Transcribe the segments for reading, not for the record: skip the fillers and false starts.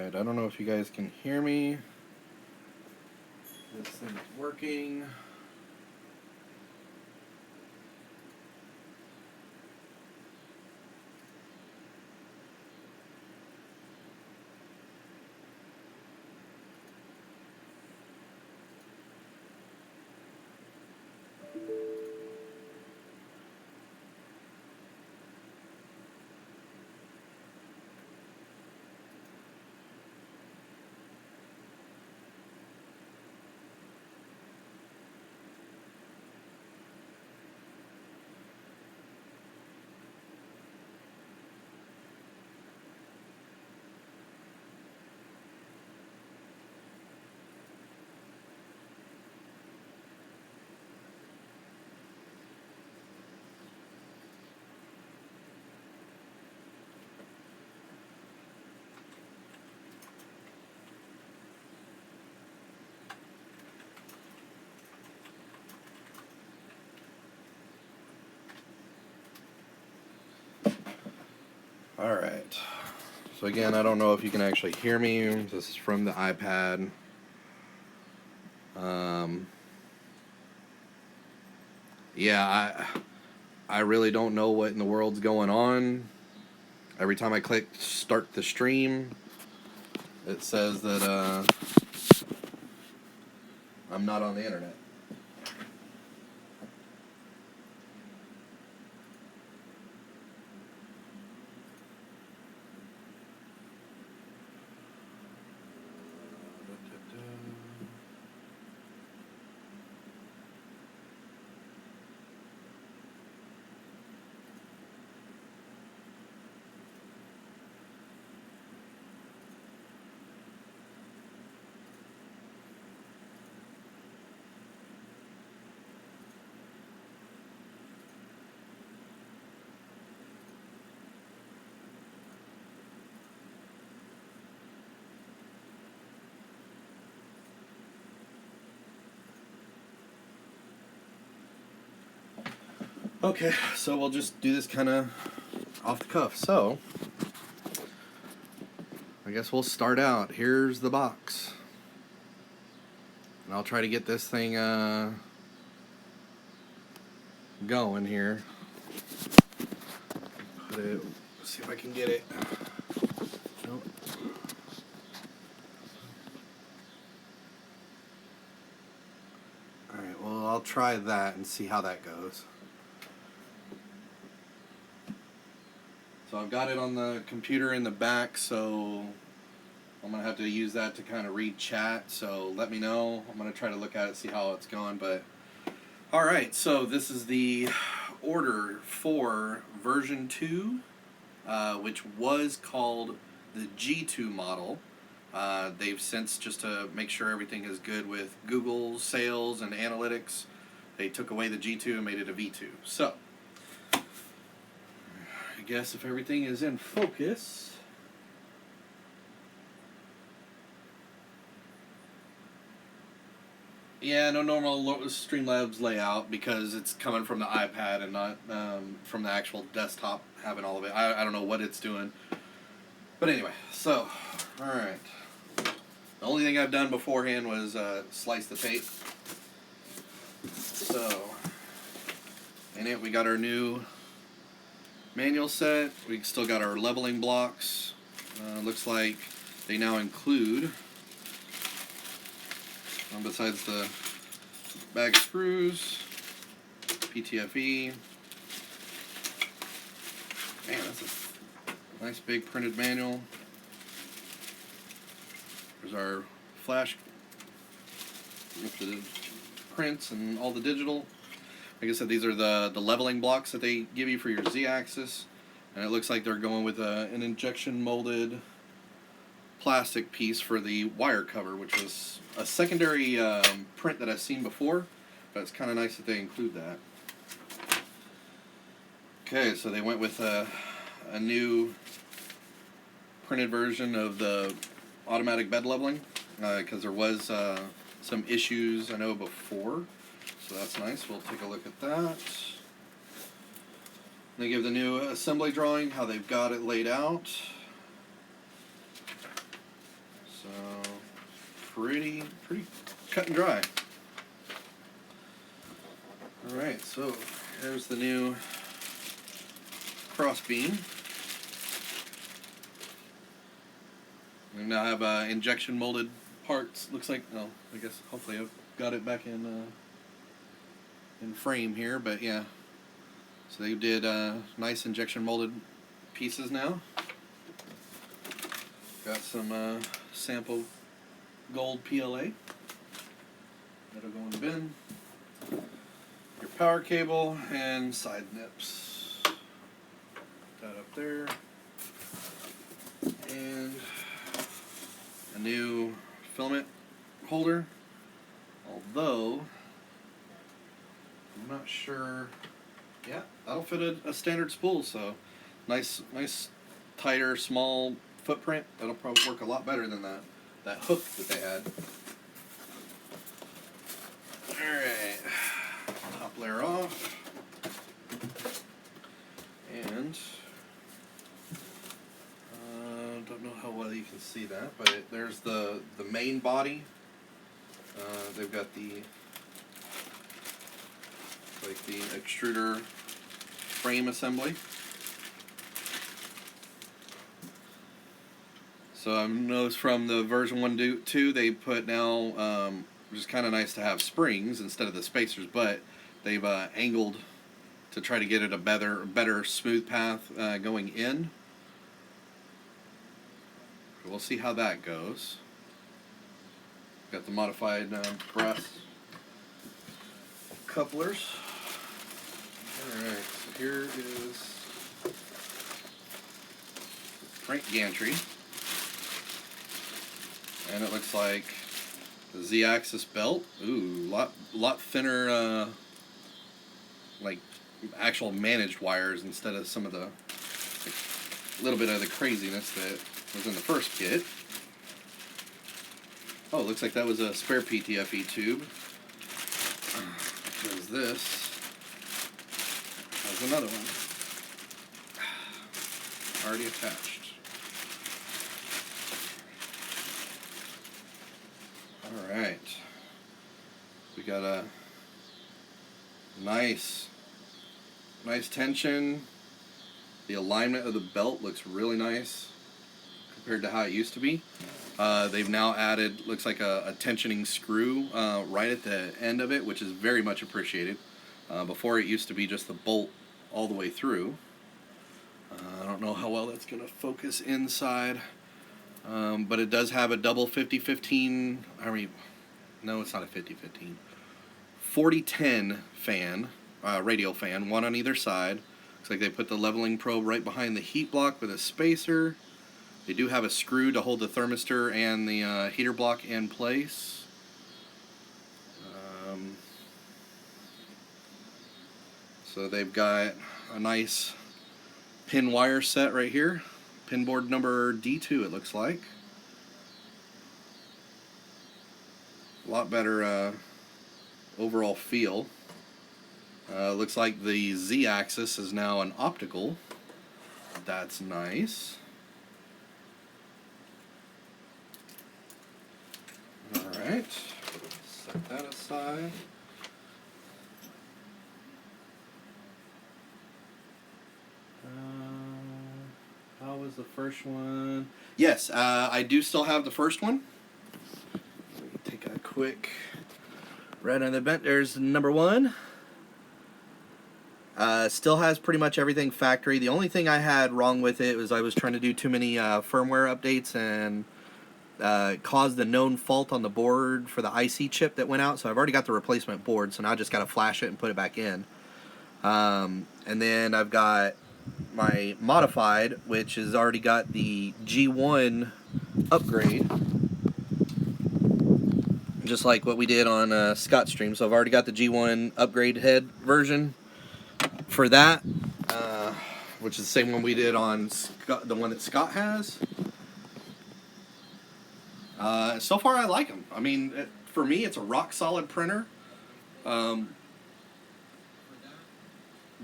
Alright, I don't know if you guys can hear me. This thing's working. Alright, so again, I don't know if you can actually hear me. This is from the iPad. Yeah, I really don't know what in the world's going on. Every time I click start the stream, it says that I'm not on the internet. Okay, so we'll just do this kind of off the cuff. So, I guess we'll start out. Here's the box. And I'll try to get this thing going here. Put it, see if I can get it. Nope. Alright, well, I'll try that and see how that goes. So I've got it on the computer in the back, so I'm going to have to use that to kind of read chat, so let me know. I'm going to try to look at it, see how it's going, but... Alright, so this is the Ortur4 version 2, which was called the G2 model. They've since, just to make sure everything is good with Google sales and analytics, they took away the G2 and made it a V2. So, I guess if everything is in focus... Yeah, no normal Streamlabs layout because it's coming from the iPad and not from the actual desktop having all of it. I don't know what it's doing. But anyway, so, alright. The only thing I've done beforehand was slice the tape. So, in it we got our new manual set. We still got our leveling blocks. Looks like they now include... besides the bag of screws, PTFE. Man, that's a nice big printed manual. There's our flash with the prints and all the digital. Like I said, these are the leveling blocks that they give you for your Z-axis. And it looks like they're going with an injection molded plastic piece for the wire cover, which was a secondary print that I've seen before, but it's kind of nice that they include that. Okay, so they went with a new printed version of the automatic bed leveling, because there was some issues I know before, so that's nice. We'll take a look at that. They give the new assembly drawing, how they've got it laid out. So pretty cut and dry. Alright, so here's the new crossbeam. We now have injection molded parts. Looks like, oh, I guess hopefully I've got it back in frame here, but yeah. So they did nice injection molded pieces now. Got some sample gold PLA. That'll go in the bin. Your power cable and side nips. Put that up there. And a new filament holder. Although, I'm not sure. Yeah, that'll fit a standard spool, so nice tighter, small footprint. That'll probably work a lot better than that hook that they had. Alright, top layer off. And don't know how well you can see that, but there's the main body. They've got the extruder frame assembly. So I've noticed from the version 1.2 they put now, which is kind of nice to have springs instead of the spacers, but they've angled to try to get it a better smooth path going in. We'll see how that goes. Got the modified brass couplers. Alright, so here is crank gantry. And it looks like the Z-axis belt. Ooh, lot thinner, like actual managed wires instead of some of the little bit of the craziness that was in the first kit. Oh, looks like that was a spare PTFE tube. Because this has another one already attached. Alright. We got a nice tension. The alignment of the belt looks really nice compared to how it used to be. They've now added, looks like a tensioning screw right at the end of it, which is very much appreciated. Before it used to be just the bolt all the way through. I don't know how well that's going to focus inside, but it does have a double 50-15, no, it's not a 50-15, 40-10 fan, radial fan, one on either side. Looks like they put the leveling probe right behind the heat block with a spacer. They do have a screw to hold the thermistor and the heater block in place. So they've got a nice pin wire set right here. Pin board number D2 it looks like. A lot better overall feel. Looks like the Z-axis is now an optical. That's nice. Alright, set that aside. How was the first one? Yes, I do still have the first one. Let me take a quick right on the vent. There's number one. Still has pretty much everything factory. The only thing I had wrong with it was I was trying to do too many firmware updates and caused the known fault on the board for the IC chip that went out. So I've already got the replacement board, so now I just got to flash it and put it back in. And then I've got my modified, which has already got the G1 upgrade, just like what we did on Scott Stream. So I've already got the G1 upgrade head version for that, which is the same one we did on Scott, the one that Scott has. So far I like them. I mean, for me it's a rock solid printer.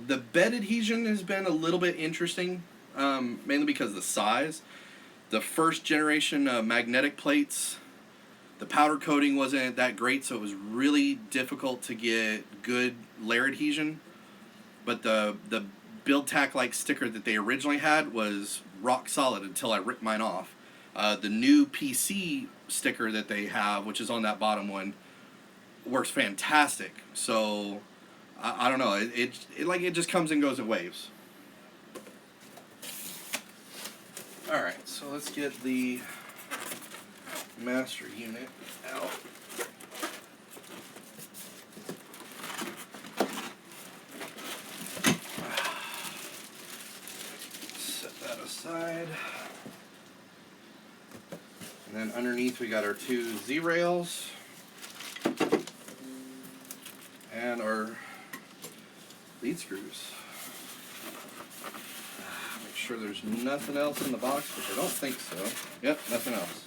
The bed adhesion has been a little bit interesting, mainly because of the size. the first generation magnetic plates, the powder coating wasn't that great, so it was really difficult to get good layer adhesion. But the build tack like sticker that they originally had was rock solid until I ripped mine off. The new PC sticker that they have, which is on that bottom one, works fantastic. So I don't know. It just comes and goes in waves. All right, so let's get the master unit out. Set that aside. And then underneath we got our two Z-rails and our lead screws. Make sure there's nothing else in the box, which I don't think so. Yep, nothing else.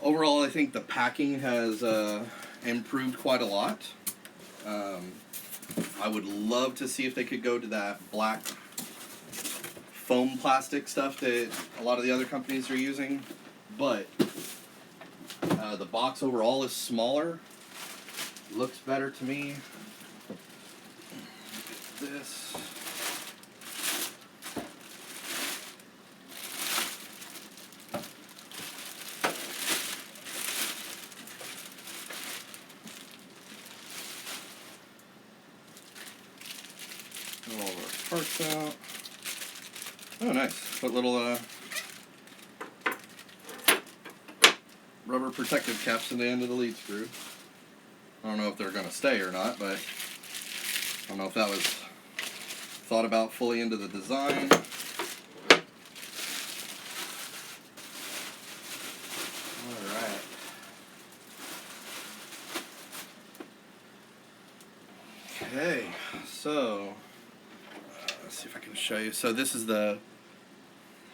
Overall, I think the packing has improved quite a lot. I would love to see if they could go to that black foam plastic stuff that a lot of the other companies are using, but the box overall is smaller. Looks better to me. This. All of our parts out. Oh, nice. Put little rubber protective caps in the end of the lead screw. I don't know if they're going to stay or not, but I don't know if that was thought about fully into the design. Alright. Okay, so let's see if I can show you. So this is the,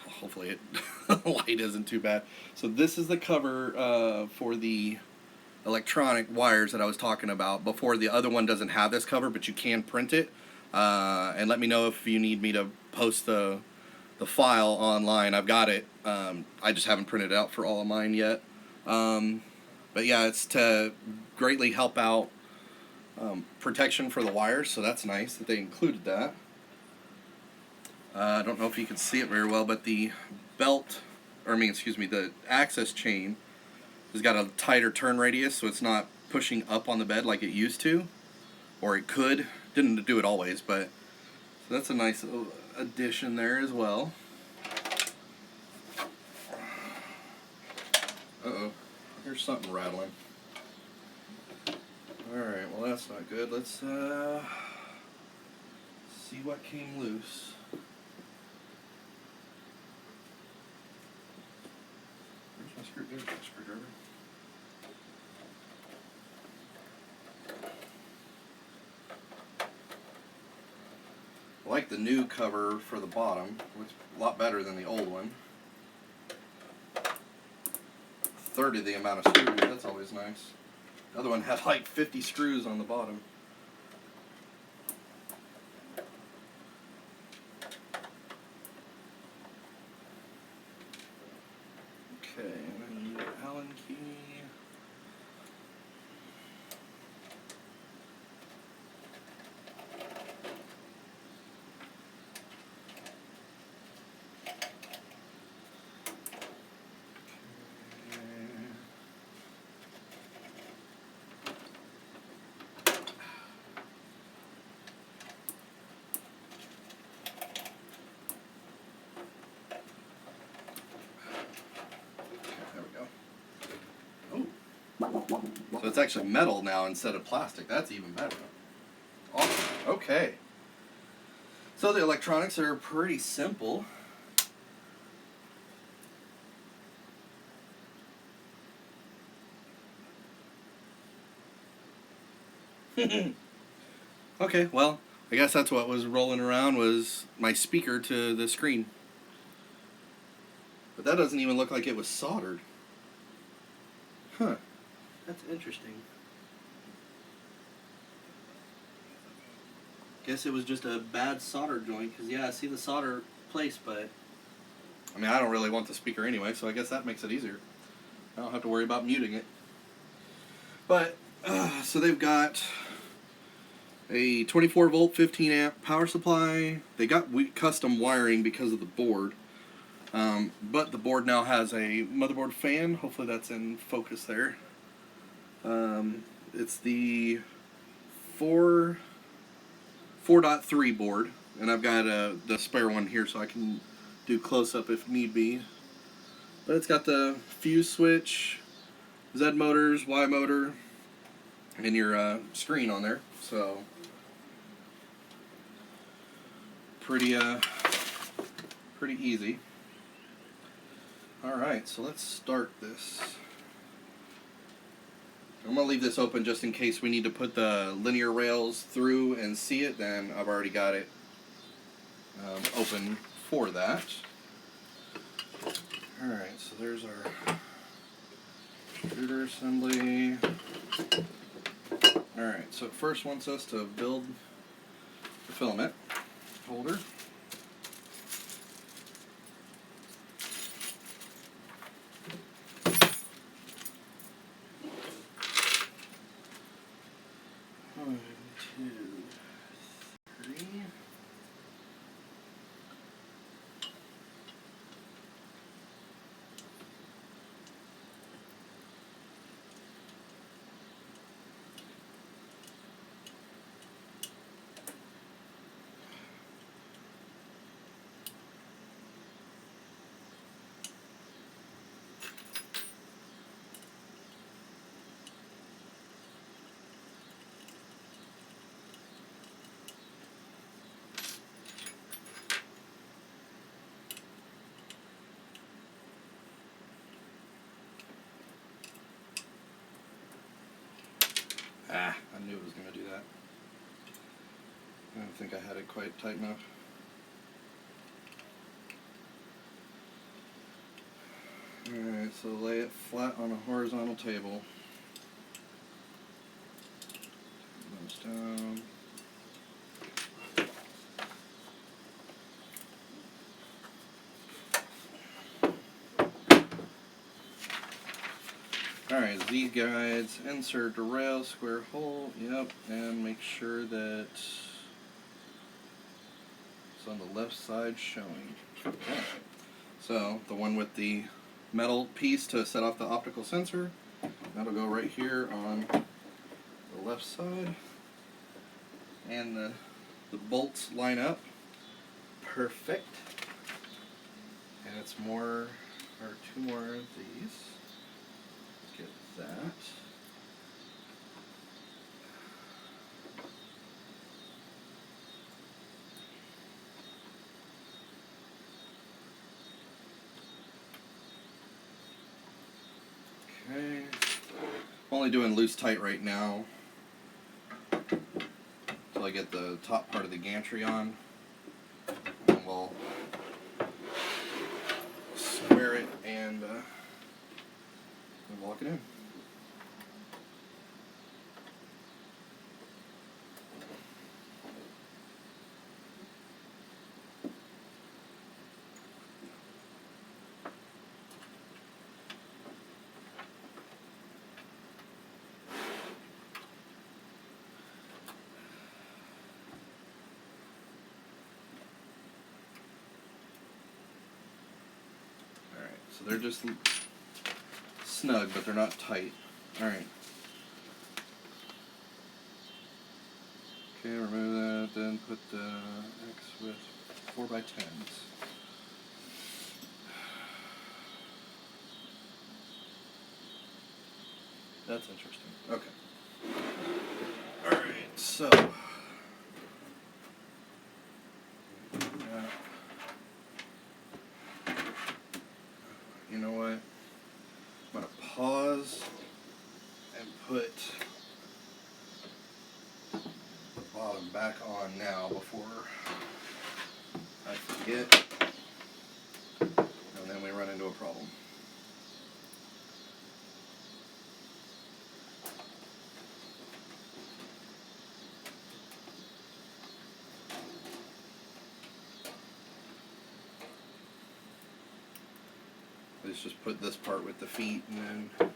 hopefully it light isn't too bad. So this is the cover for the electronic wires that I was talking about before. The other one doesn't have this cover, but you can print it. And let me know if you need me to post the file online. I've got it. I just haven't printed it out for all of mine yet. But yeah, it's to greatly help out protection for the wires, so that's nice that they included that. I don't know if you can see it very well, but the belt, or the access chain has got a tighter turn radius, so it's not pushing up on the bed like it used to, or it could. Didn't do it always, but so that's a nice little addition there as well. Uh-oh, here's something rattling. Alright, well that's not good. Let's see what came loose. Where's my screwdriver? I like the new cover for the bottom. Looks a lot better than the old one. 30 the amount of screws, that's always nice. The other one had like 50 screws on the bottom. Okay, and then you need an Allen key. So it's actually metal now instead of plastic. That's even better. Awesome. Okay. So the electronics are pretty simple. Okay, well, I guess that's what was rolling around was my speaker to the screen. But that doesn't even look like it was soldered. Huh. That's interesting. Guess it was just a bad solder joint, because yeah, I see the solder place, but I mean, I don't really want the speaker anyway, so I guess that makes it easier. I don't have to worry about muting it. But, so they've got a 24 volt, 15 amp power supply. They got custom wiring because of the board. But the board now has a motherboard fan. Hopefully that's in focus there. It's the 4.3 board, and I've got the spare one here so I can do close-up if need be. But it's got the fuse switch, Z motors, Y motor, and your screen on there. So pretty easy. Alright, so let's start this. I'm going to leave this open just in case we need to put the linear rails through and see it. Then I've already got it open for that. Alright, so there's our computer assembly. Alright, so it first wants us to build the filament holder. One, two, three. I knew it was going to do that. I don't think I had it quite tight enough. Alright, so lay it flat on a horizontal table. Those down. Alright, Z guides, insert the rail, square hole, yep, and make sure that it's on the left side showing. Okay. So, the one with the metal piece to set off the optical sensor, that'll go right here on the left side. And the bolts line up. Perfect. And it's two more of these. Get that. Okay. I'm only doing loose tight right now until I get the top part of the gantry on. And we'll square it and lock it in. So they're just snug, but they're not tight. Alright. Okay, remove that, then put the X with 4x10s. That's interesting. Okay. Alright, so you know what? I'm going to pause and put the bottom back on now before I forget, and then we run into a problem. is just put this part with the feet and then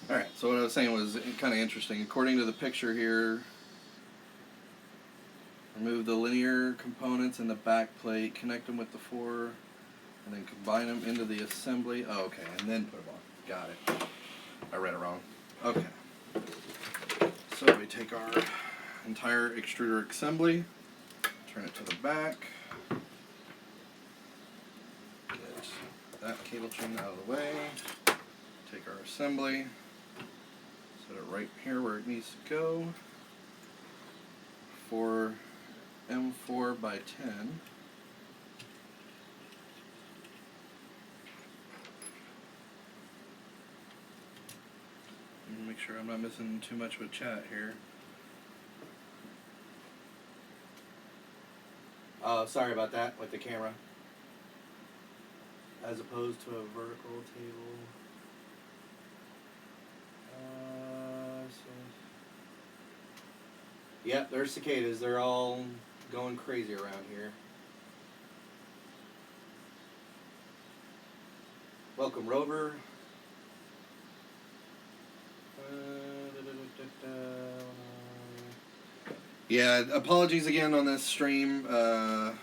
Alright, so what I was saying was kind of interesting. According to the picture here, remove the linear components in the back plate, connect them with the 4, and then combine them into the assembly. Oh, okay, and then put them on. Got it. I read it wrong. Okay. So we take our entire extruder assembly, turn it to the back, get that cable chain out of the way, take our assembly, set it right here where it needs to go for M4 by 10. Make sure I'm not missing too much with chat here. Sorry about that with the camera. As opposed to a vertical table. Yep, there's cicadas. They're all going crazy around here. Welcome, Rover. Yeah, apologies again on this stream. I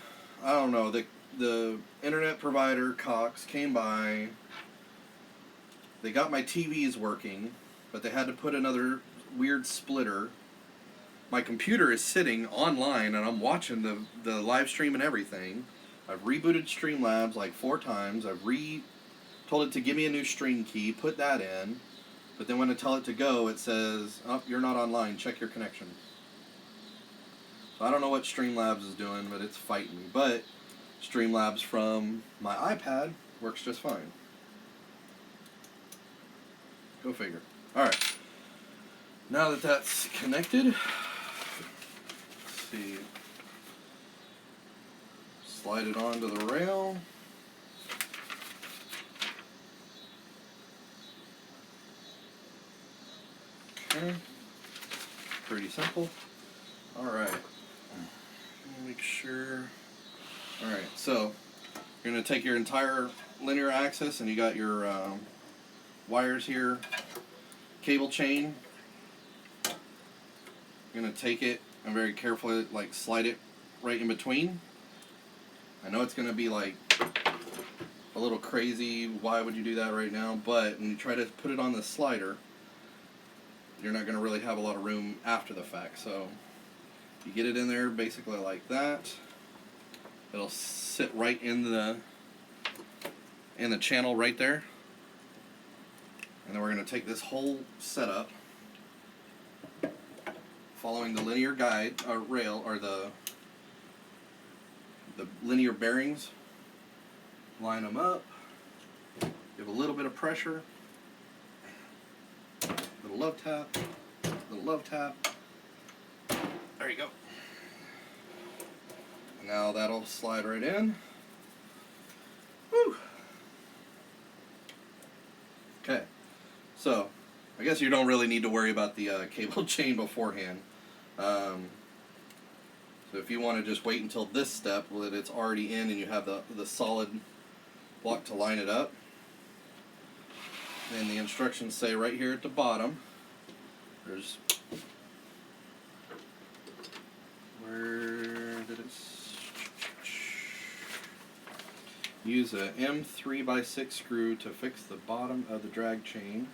don't know. The internet provider, Cox, came by. They got my TVs working, but they had to put another weird splitter. My computer is sitting online, and I'm watching the live stream and everything. I've rebooted Streamlabs like 4 times. I've told it to give me a new stream key, put that in. But then when I tell it to go, it says, oh, you're not online, check your connection. So I don't know what Streamlabs is doing, but it's fighting me. But Streamlabs from my iPad works just fine. Go figure. Alright. Now that that's connected, let's see. Slide it onto the rail. Okay. Pretty simple. Alright. Make sure. Alright, so you're going to take your entire linear axis and you got your wires here, cable chain. You're going to take it and very carefully like slide it right in between. I know it's going to be like a little crazy, why would you do that right now, but when you try to put it on the slider, you're not going to really have a lot of room after the fact. So you get it in there basically like that. It'll sit right in the channel right there. And then we're going to take this whole setup, following the linear guide or rail or the linear bearings. Line them up. Give a little bit of pressure. Little love tap. Little love tap. There you go. Now that'll slide right in. Woo! Okay, so I guess you don't really need to worry about the cable chain beforehand. So if you want to just wait until this step that it's already in and you have the solid block to line it up, then the instructions say right here at the bottom, where did it use a M3x6 screw to fix the bottom of the drag chain,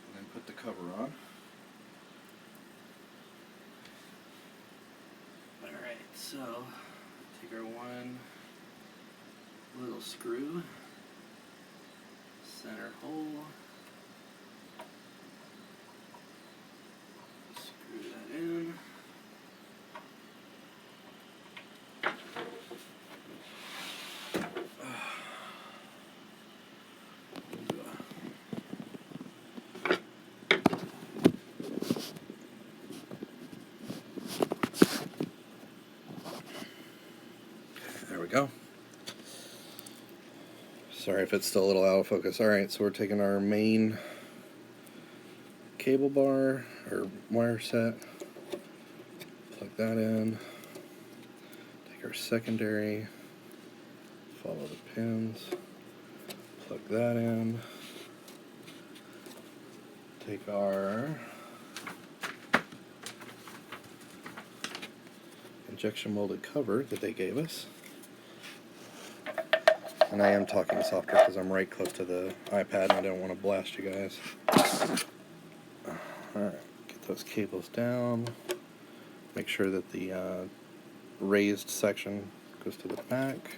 and then put the cover on. Alright, so take our one little screw, center hole, screw that in. There we go. Sorry if it's still a little out of focus. Alright, so we're taking our main cable bar or wire set, plug that in, take our secondary, follow the pins, plug that in, take our injection molded cover that they gave us. And I am talking softer because I'm right close to the iPad and I don't want to blast you guys. Alright, get those cables down. Make sure that the raised section goes to the back.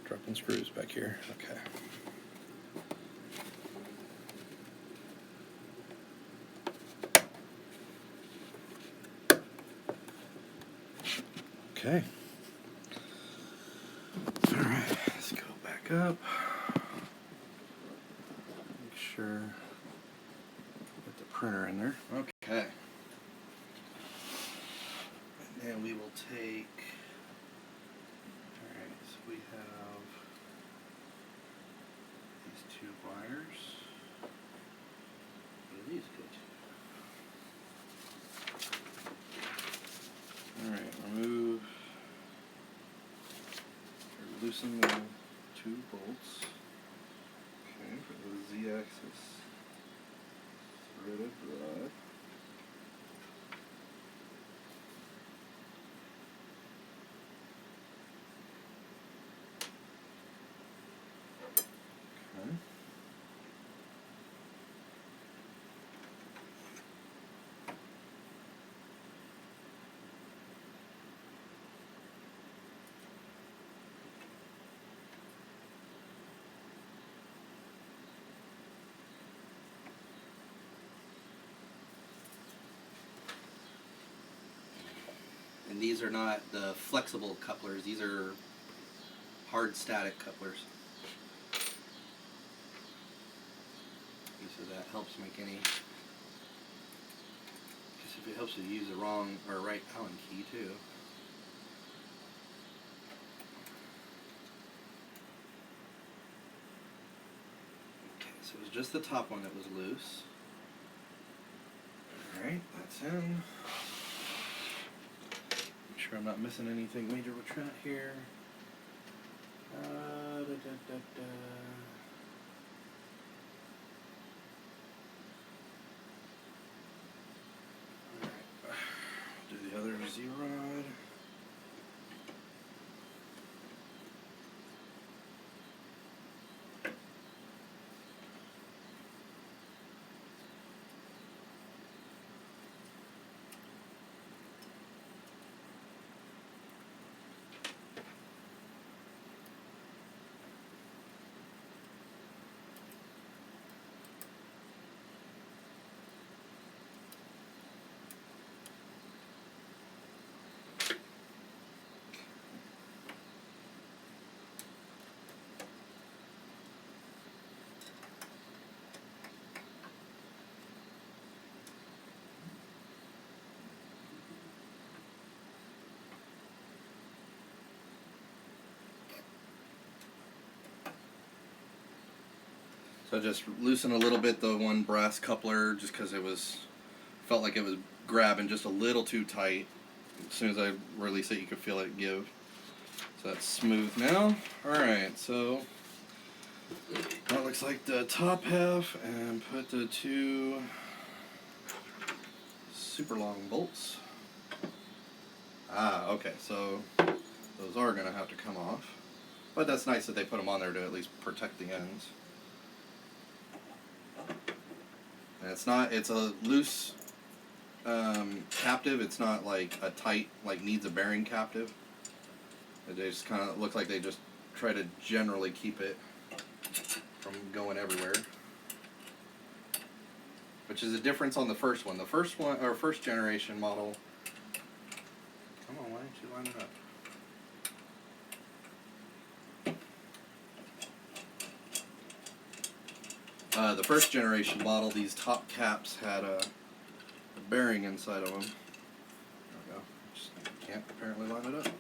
Dropping screws back here. Okay. Okay. Alright, let's go back up. Make sure get the printer in there. Okay. And then we will take, alright, so we have these two wires. What do these go to? Alright, remove, or loosen the two bolts. Okay, for the Z-axis threaded rod. Okay. And these are not the flexible couplers, these are hard static couplers. So that helps make any, because if it helps you use the wrong or right Allen key too. Okay, so it was just the top one that was loose. Alright, that's in. Make sure I'm not missing anything major with that here. Alright, do the other Z-rod. So just loosen a little bit the one brass coupler just because it was, felt like it was grabbing just a little too tight. As soon as I release it, you could feel it give. So that's smooth now. Alright, so that looks like the top half, and put the two super long bolts. Ah, okay, so those are going to have to come off. But that's nice that they put them on there to at least protect the ends. And it's a loose captive. It's not like a tight, like needs a bearing captive. They just kind of look like they just try to generally keep it from going everywhere. Which is a difference on the first one. The first one, or first generation model. Come on, why didn't you line it up? The first generation model, these top caps had a bearing inside of them. There we go. Just can't apparently line it up.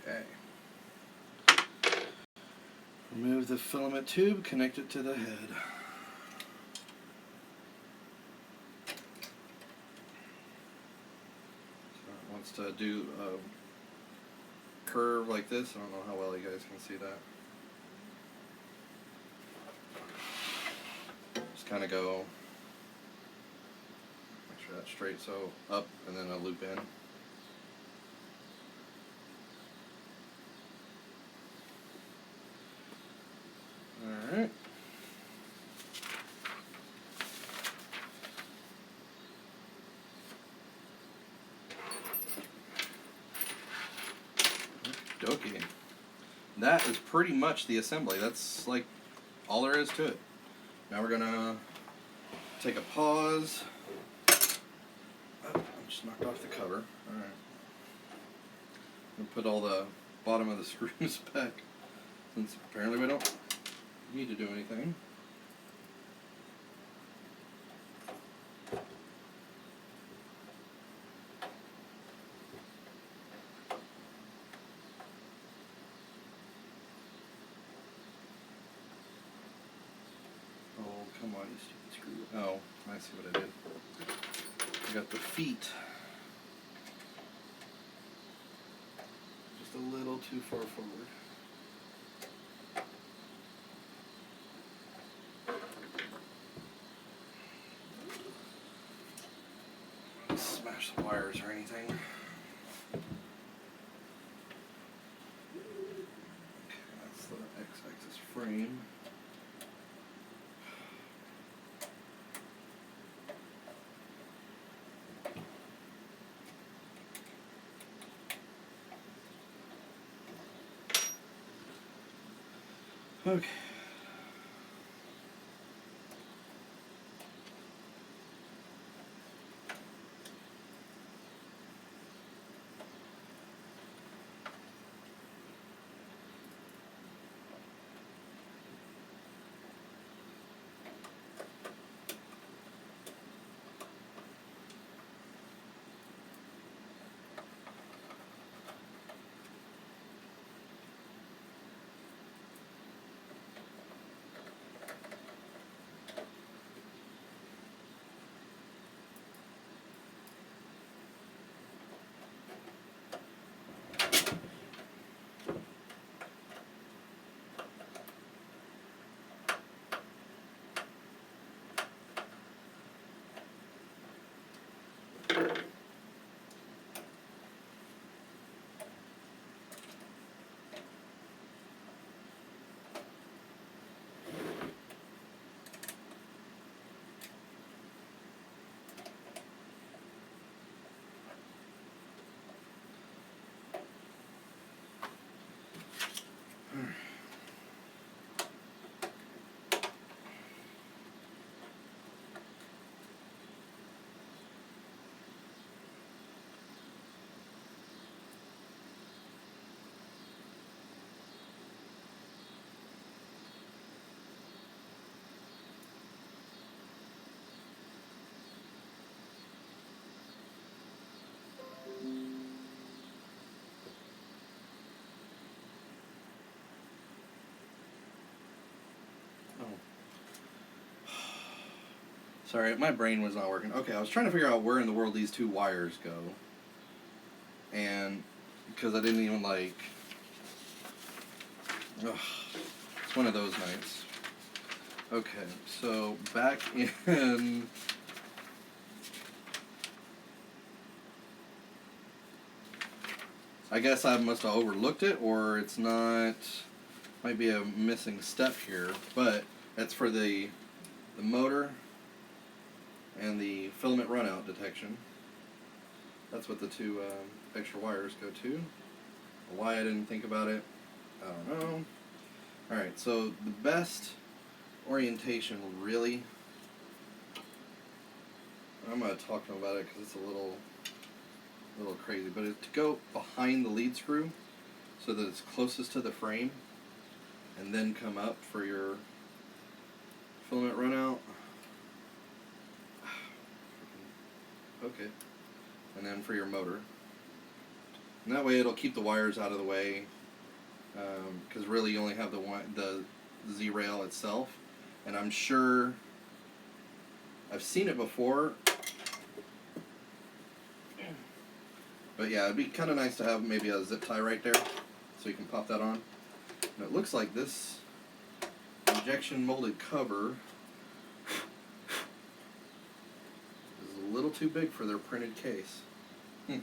Okay. Remove the filament tube, connect it to the head. So it wants to do a curve like this. I don't know how well you guys can see that. Just kind of go, make sure that's straight, so up and then a loop in. Alright. Okey-dokey. That is pretty much the assembly. That's like all there is to it. Now we're gonna take a pause. Oh, I just knocked off the cover. Alright. I'm gonna put all the bottom of the screws back, since apparently we don't need to do anything. Oh, come on, you stupid screw. Oh, I see what I did. I got the feet just a little too far forward. Smash the wires or anything. Okay, that's the X-axis frame. Okay. Sorry, my brain was not working. Okay, I was trying to figure out where in the world these two wires go. And because I didn't even like... Ugh, it's one of those nights. Okay, so back in... I guess I must have overlooked it, or it's not... Might be a missing step here, but that's for the motor and the filament runout detection. That's what the two extra wires go to. Why I didn't think about it, I don't know. Alright, so the best orientation, really, I'm going to talk to them about it because it's a little crazy, but it's to go behind the lead screw so that it's closest to the frame, and then come up for your filament runout. Okay. And then for your motor. And that way it'll keep the wires out of the way, because really you only have the Z-rail itself. And I'm sure I've seen it before, but yeah, it'd be kind of nice to have maybe a zip tie right there so you can pop that on. And it looks like this injection molded cover is a little too big for their printed case. I'll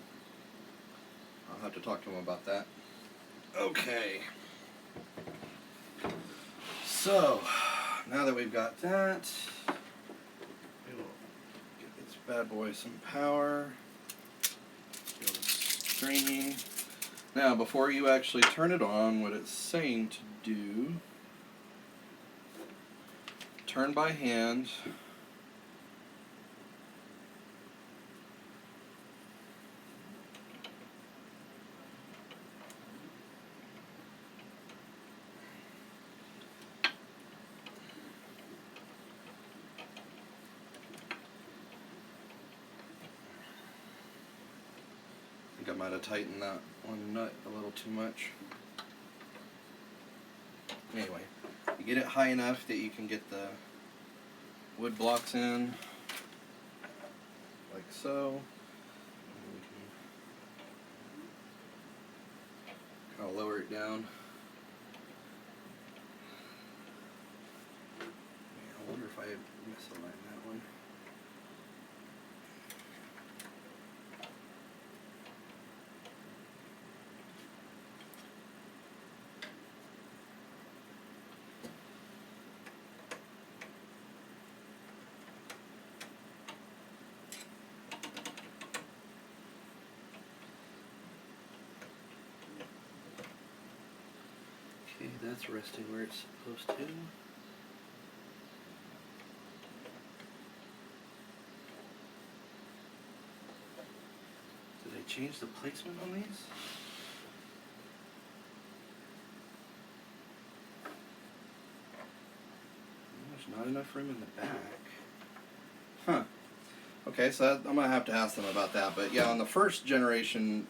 have to talk to them about that. Okay. So, now that we've got that, we will give this bad boy some power. Feel the streaming. Now, before you actually turn it on, what it's saying to do, turn by hand. I think I might have tightened that one nut a little too much. Anyway, you get it high enough that you can get the wood blocks in, like so. Kind of lower it down. I wonder if I misaligned that one. Okay, that's resting where it's supposed to. Did I change the placement on these? There's not enough room in the back. Huh. Okay, so I'm going to have to ask them about that. But yeah, on the first generation,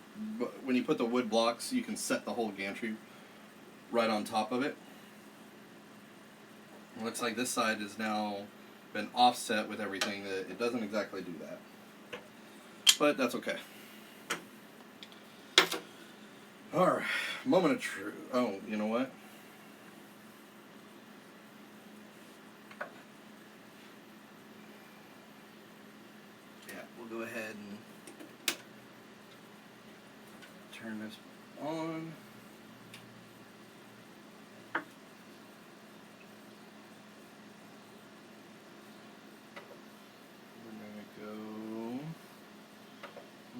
when you put the wood blocks, you can set the whole gantry right on top of it. It looks like this side has now been offset with everything. That it doesn't exactly do that. But that's okay. Alright, moment of truth. Oh, you know what? Yeah, we'll go ahead and turn this on. We're going to go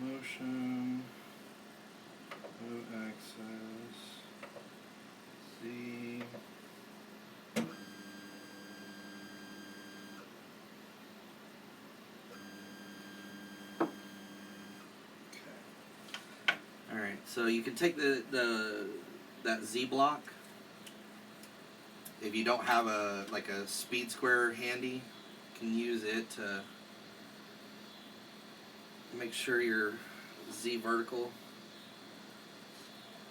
motion, no access, Z. Alright, so you can take that Z block. If you don't have a speed square handy, you can use it to make sure your Z vertical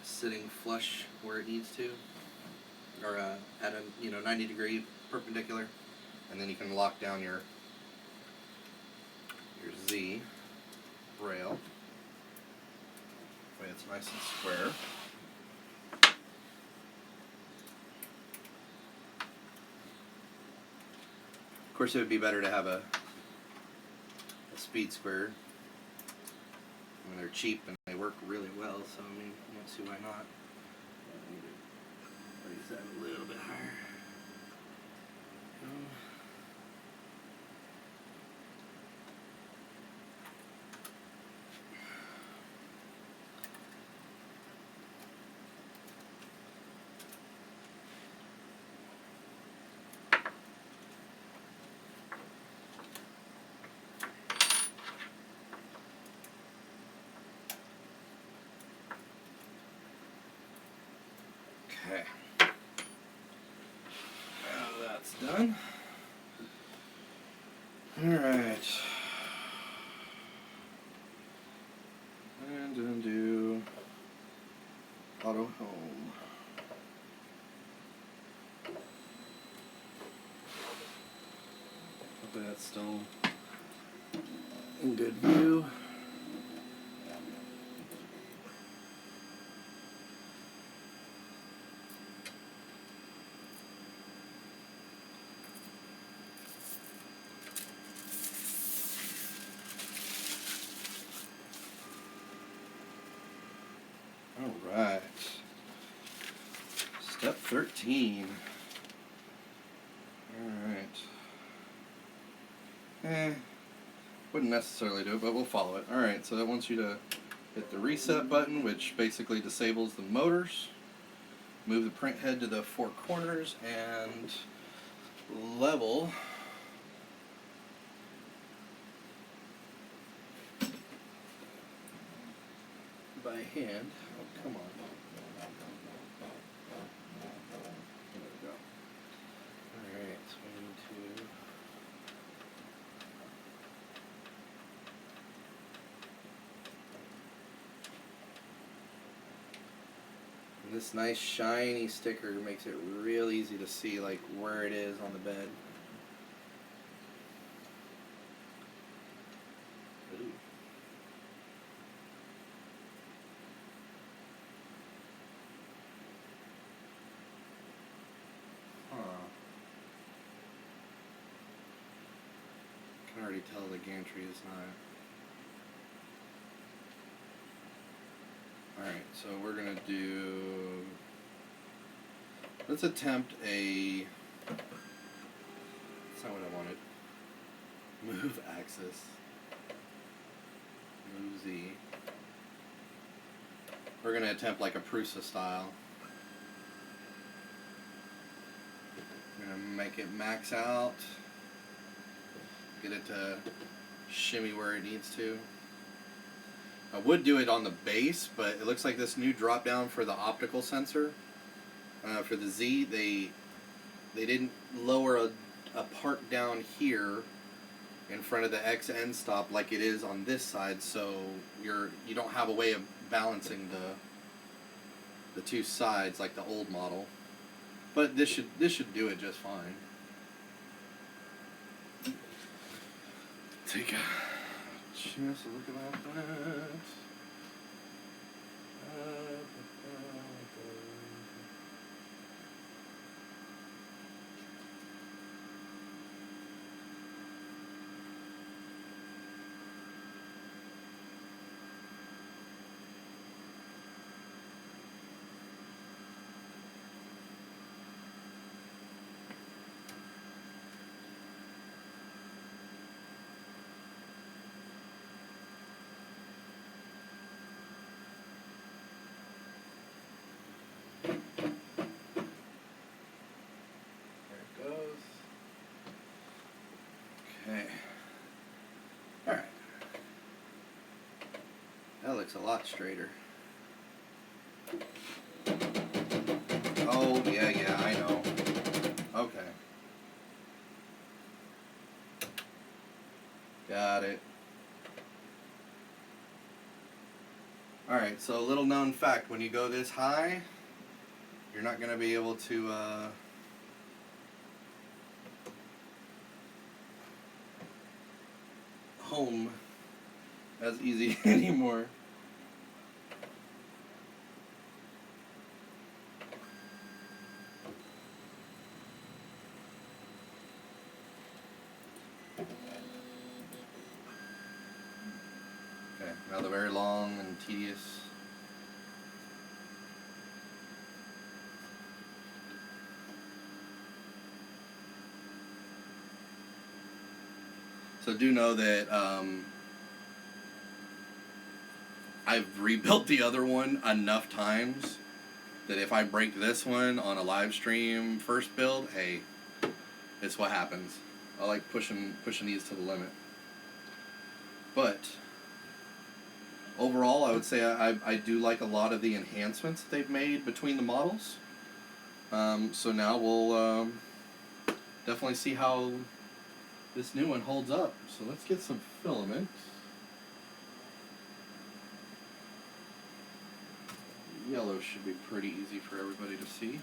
is sitting flush where it needs to, or at a 90-degree perpendicular, and then you can lock down your Z rail. That way it's nice and square. Of course, it would be better to have a speed square. I mean, they're cheap and they work really well, so I mean, I don't see why not. I need to raise that a little bit higher. Okay. Now that's done. Alright. And undo auto home. Hopefully that's still in good view. Alright. Step 13. Alright. Wouldn't necessarily do it, but we'll follow it. Alright, so that wants you to hit the reset button, which basically disables the motors. Move the print head to the four corners and level by hand. Oh, come on. There we go. Alright, so we need to this nice shiny sticker makes it real easy to see like where it is on the bed. Ooh. Huh. I can already tell the gantry is not. Alright, so we're going to do, let's attempt a, that's not what I wanted, move axis, move Z. We're going to attempt like a Prusa style. We're going to make it max out, get it to shimmy where it needs to. I would do it on the base, but it looks like this new drop down for the optical sensor, for the Z, they didn't lower a part down here in front of the X end stop like it is on this side, so you don't have a way of balancing the two sides like the old model. But this should do it just fine. Take a just look about that. Okay. Alright. That looks a lot straighter. Oh, yeah, I know. Okay. Got it. Alright, so a little known fact, when you go this high, you're not going to be able to home as easy anymore. Okay, now the very long and tedious. So do know that I've rebuilt the other one enough times that if I break this one on a live stream first build, hey, it's what happens. I like pushing these to the limit. But overall, I would say I do like a lot of the enhancements they've made between the models. So now we'll definitely see how this new one holds up. So let's get some filament. Yellow should be pretty easy for everybody to see.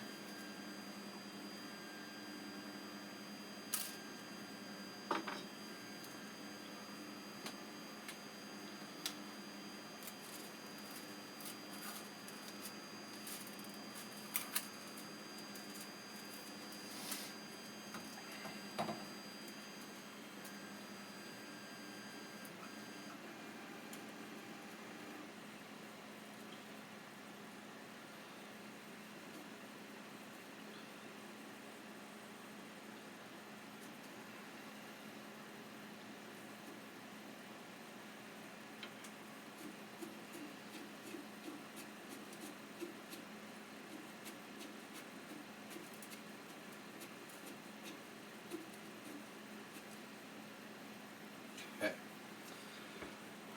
Okay.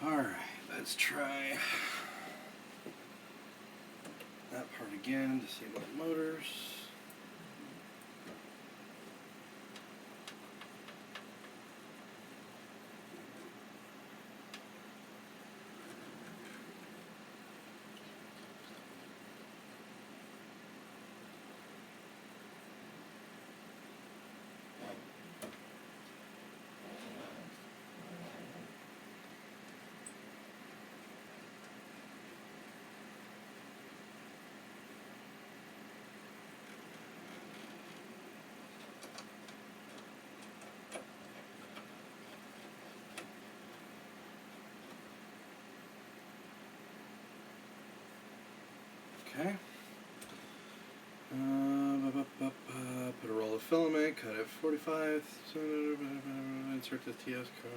Alright, let's try that part again to see what motors. Okay. Put a roll of filament, cut it 45, insert the TS car.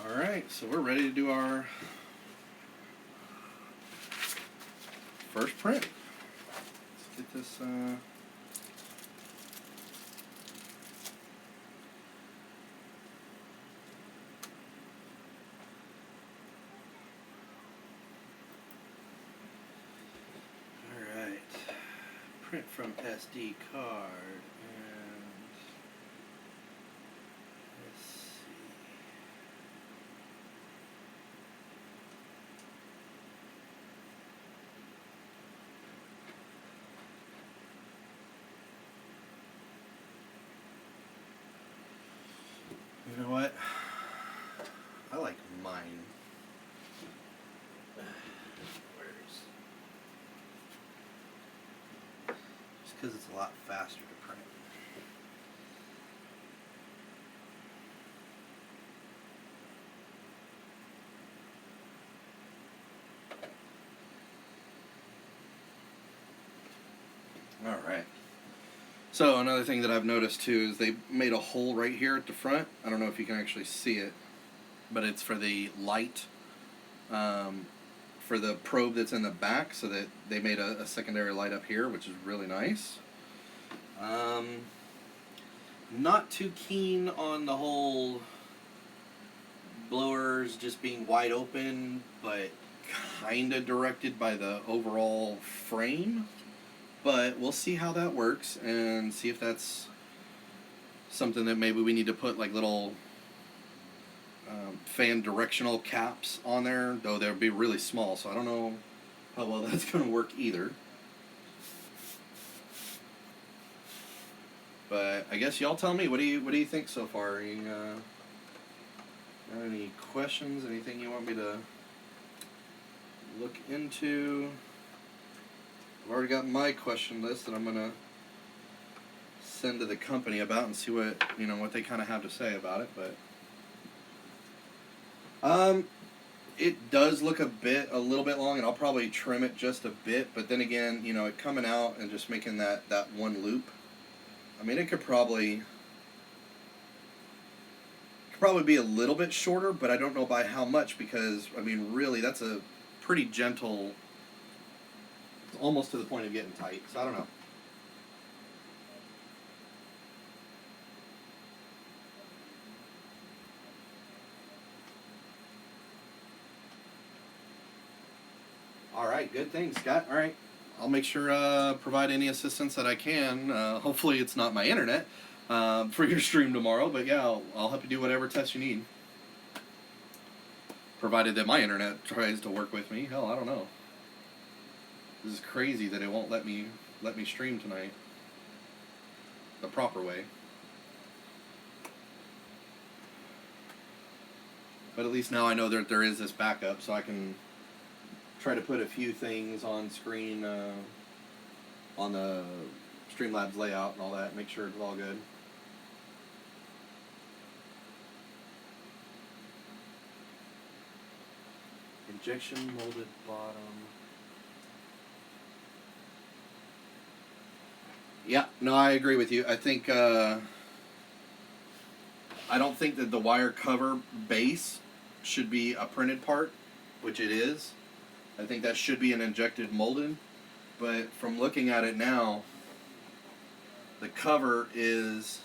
Alright, so we're ready to do our first print. Let's get this print from SD card, and let's see. You know what? I like mine. Because it's a lot faster to print. Alright. So another thing that I've noticed too is they made a hole right here at the front. I don't know if you can actually see it, but it's for the light, for the probe that's in the back, so that they made a secondary light up here, which is really nice. Not too keen on the whole blowers just being wide open, but kind of directed by the overall frame. But we'll see how that works and see if that's something that maybe we need to put like little fan directional caps on there, though they'll be really small, so I don't know how well that's going to work either. But I guess y'all tell me, what do you think so far? Any Got any questions? Anything you want me to look into? I've already got my question list that I'm gonna send to the company about and see what what they kind of have to say about it. But it does look a little bit long, and I'll probably trim it just a bit. But then again, it coming out and just making that one loop. I mean, it could probably be a little bit shorter, but I don't know by how much, because I mean, really, that's a pretty gentle. It's almost to the point of getting tight. So I don't know. All right, good thing, Scott. All right, I'll make sure provide any assistance that I can. Hopefully, it's not my internet for your stream tomorrow, but yeah, I'll help you do whatever test you need. Provided that my internet tries to work with me. Hell, I don't know. This is crazy that it won't let me stream tonight the proper way. But at least now I know that there is this backup, so I can try to put a few things on screen on the Streamlabs layout and all that, make sure it's all good. Injection molded bottom. Yeah, no, I agree with you. I think I don't think that the wire cover base should be a printed part, which it is. I think that should be an injected molded, but from looking at it now, the cover is,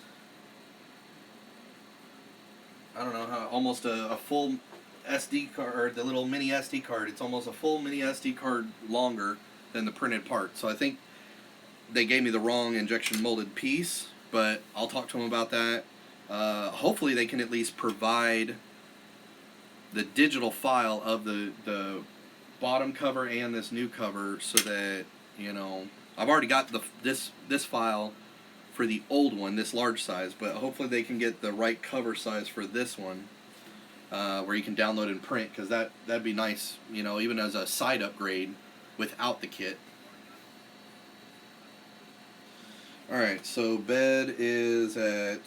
I don't know how, almost a full SD card, or the little mini SD card. It's almost a full mini SD card longer than the printed part. So I think they gave me the wrong injection molded piece, but I'll talk to them about that. Hopefully they can at least provide the digital file of the bottom cover and this new cover, so that I've already got this file for the old one, this large size, but hopefully they can get the right cover size for this one, where you can download and print, because that'd be nice, even as a side upgrade without the kit. Alright, so bed is at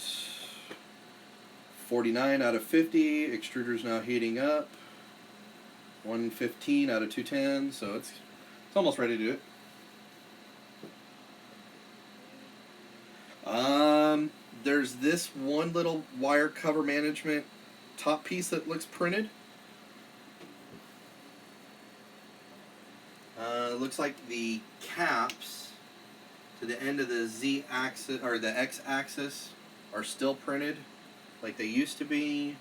49 out of 50. Extruder's now heating up. 115 out of 210, so it's almost ready to do it. There's this one little wire cover management top piece that looks printed. Looks like the caps to the end of the Z axis or the X axis are still printed like they used to be.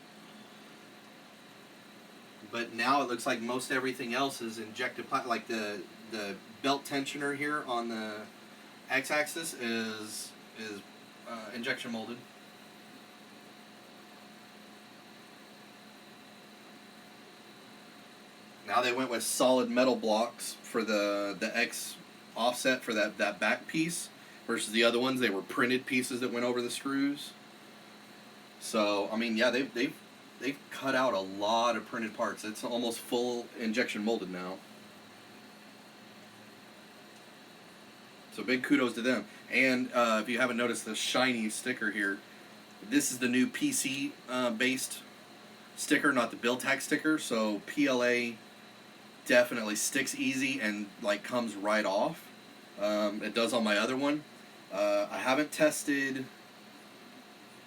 But now it looks like most everything else is injected, like the belt tensioner here on the X-axis is injection molded. Now they went with solid metal blocks for the X offset for that back piece, versus the other ones, they were printed pieces that went over the screws. So I mean, yeah, they've cut out a lot of printed parts. It's almost full injection molded now. So big kudos to them. And if you haven't noticed the shiny sticker here, this is the new PC based sticker, not the build tag sticker. So PLA definitely sticks easy and like comes right off. It does on my other one. I haven't tested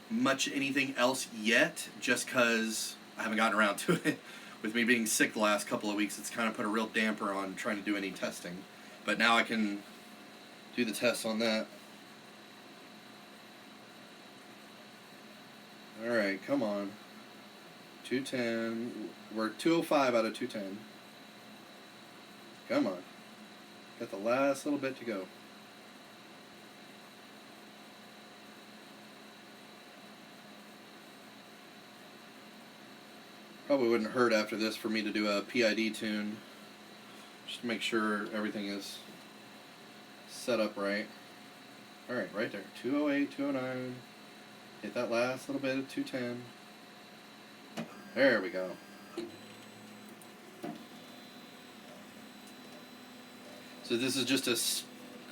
much anything else yet, just because I haven't gotten around to it. With me being sick the last couple of weeks, it's kind of put a real damper on trying to do any testing. But now I can do the test on that. Alright, come on. 210. We're 205 out of 210. Come on. Got the last little bit to go. Probably wouldn't hurt after this for me to do a PID tune, just to make sure everything is set up right. Alright, right there. 208, 209. Hit that last little bit of 210. There we go. So this is just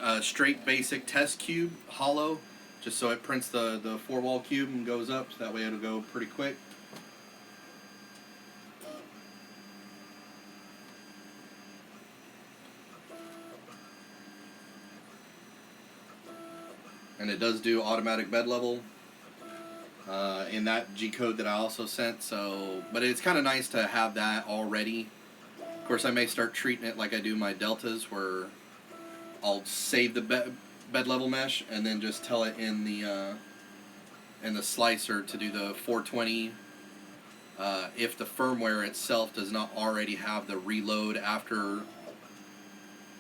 a straight basic test cube, hollow, just so it prints the 4-wall cube and goes up, so that way it'll go pretty quick. And it does do automatic bed level in that G-code that I also sent, so, but it's kind of nice to have that already. Of course, I may start treating it like I do my deltas, where I'll save the bed level mesh and then just tell it in the slicer to do the 420. If the firmware itself does not already have the reload after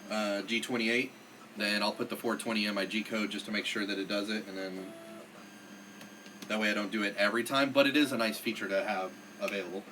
G28, then I'll put the 420 in my G-code just to make sure that it does it, and then that way I don't do it every time, but it is a nice feature to have available.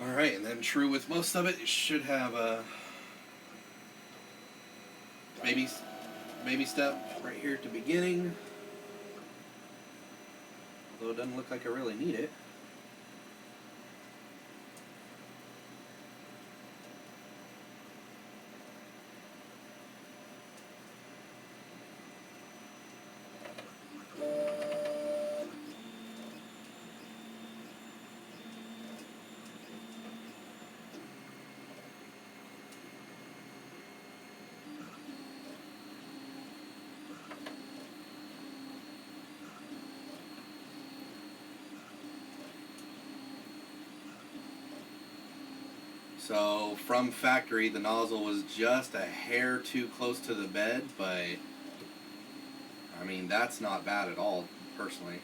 Alright, and then true with most of it, it should have a baby step right here at the beginning. Although it doesn't look like I really need it. So from factory, the nozzle was just a hair too close to the bed, but I mean, that's not bad at all, personally.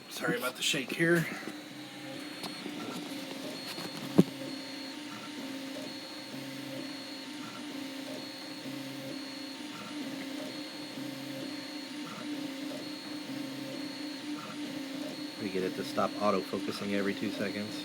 Sorry about the shake here. We get it to stop auto-focusing every 2 seconds.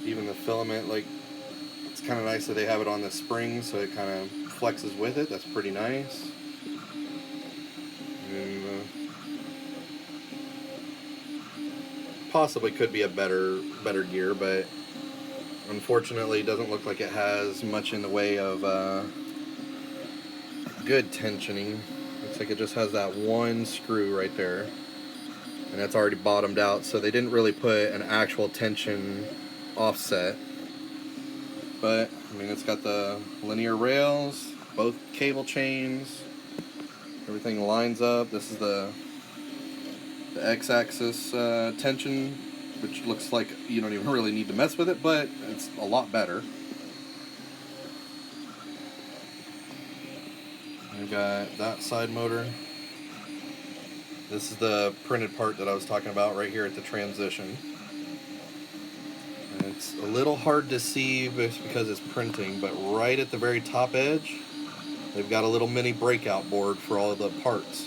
Even the filament, like, it's kind of nice that they have it on the spring, so it kind of flexes with it. That's pretty nice. And possibly could be a better gear, but unfortunately it doesn't look like it has much in the way of good tensioning. Looks like it just has that one screw right there, and that's already bottomed out, so they didn't really put an actual tension offset. But I mean, it's got the linear rails, both cable chains, everything lines up. This is the x-axis tension, which looks like you don't even really need to mess with it, but it's a lot better. I've got that side motor. This is the printed part that I was talking about right here at the transition. And it's a little hard to see because it's printing, but right at the very top edge, they've got a little mini breakout board for all of the parts.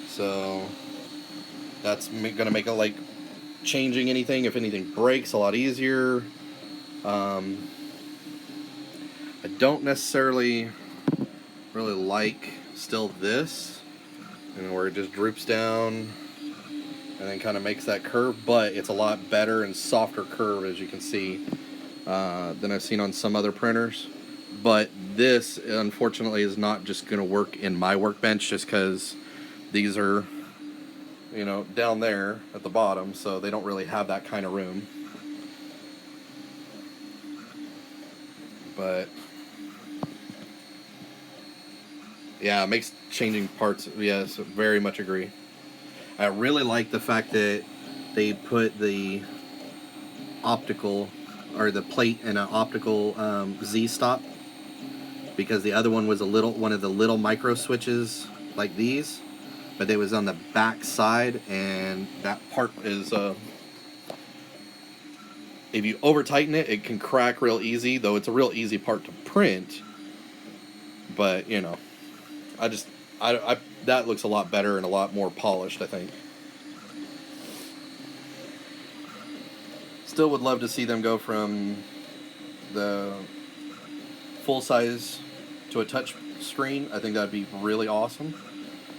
So that's going to make it like changing anything, if anything breaks, a lot easier. I don't necessarily really like still this. and where it just droops down and then kind of makes that curve, but it's a lot better and softer curve, as you can see, than I've seen on some other printers. But this, unfortunately, is not just going to work in my workbench, just because these are, you know, down there at the bottom, so they don't really have that kind of room. But yeah, it makes changing parts, yes, very much agree. I really like the fact that they put the optical, or the plate in an optical Z stop, because the other one was one of the little micro switches like these, but it was on the back side, and that part is if you over tighten it, it can crack real easy, though it's a real easy part to print. But you know, I just I that looks a lot better and a lot more polished, I think. Still would love to see them go from the full size to a touch screen. I think that'd be really awesome.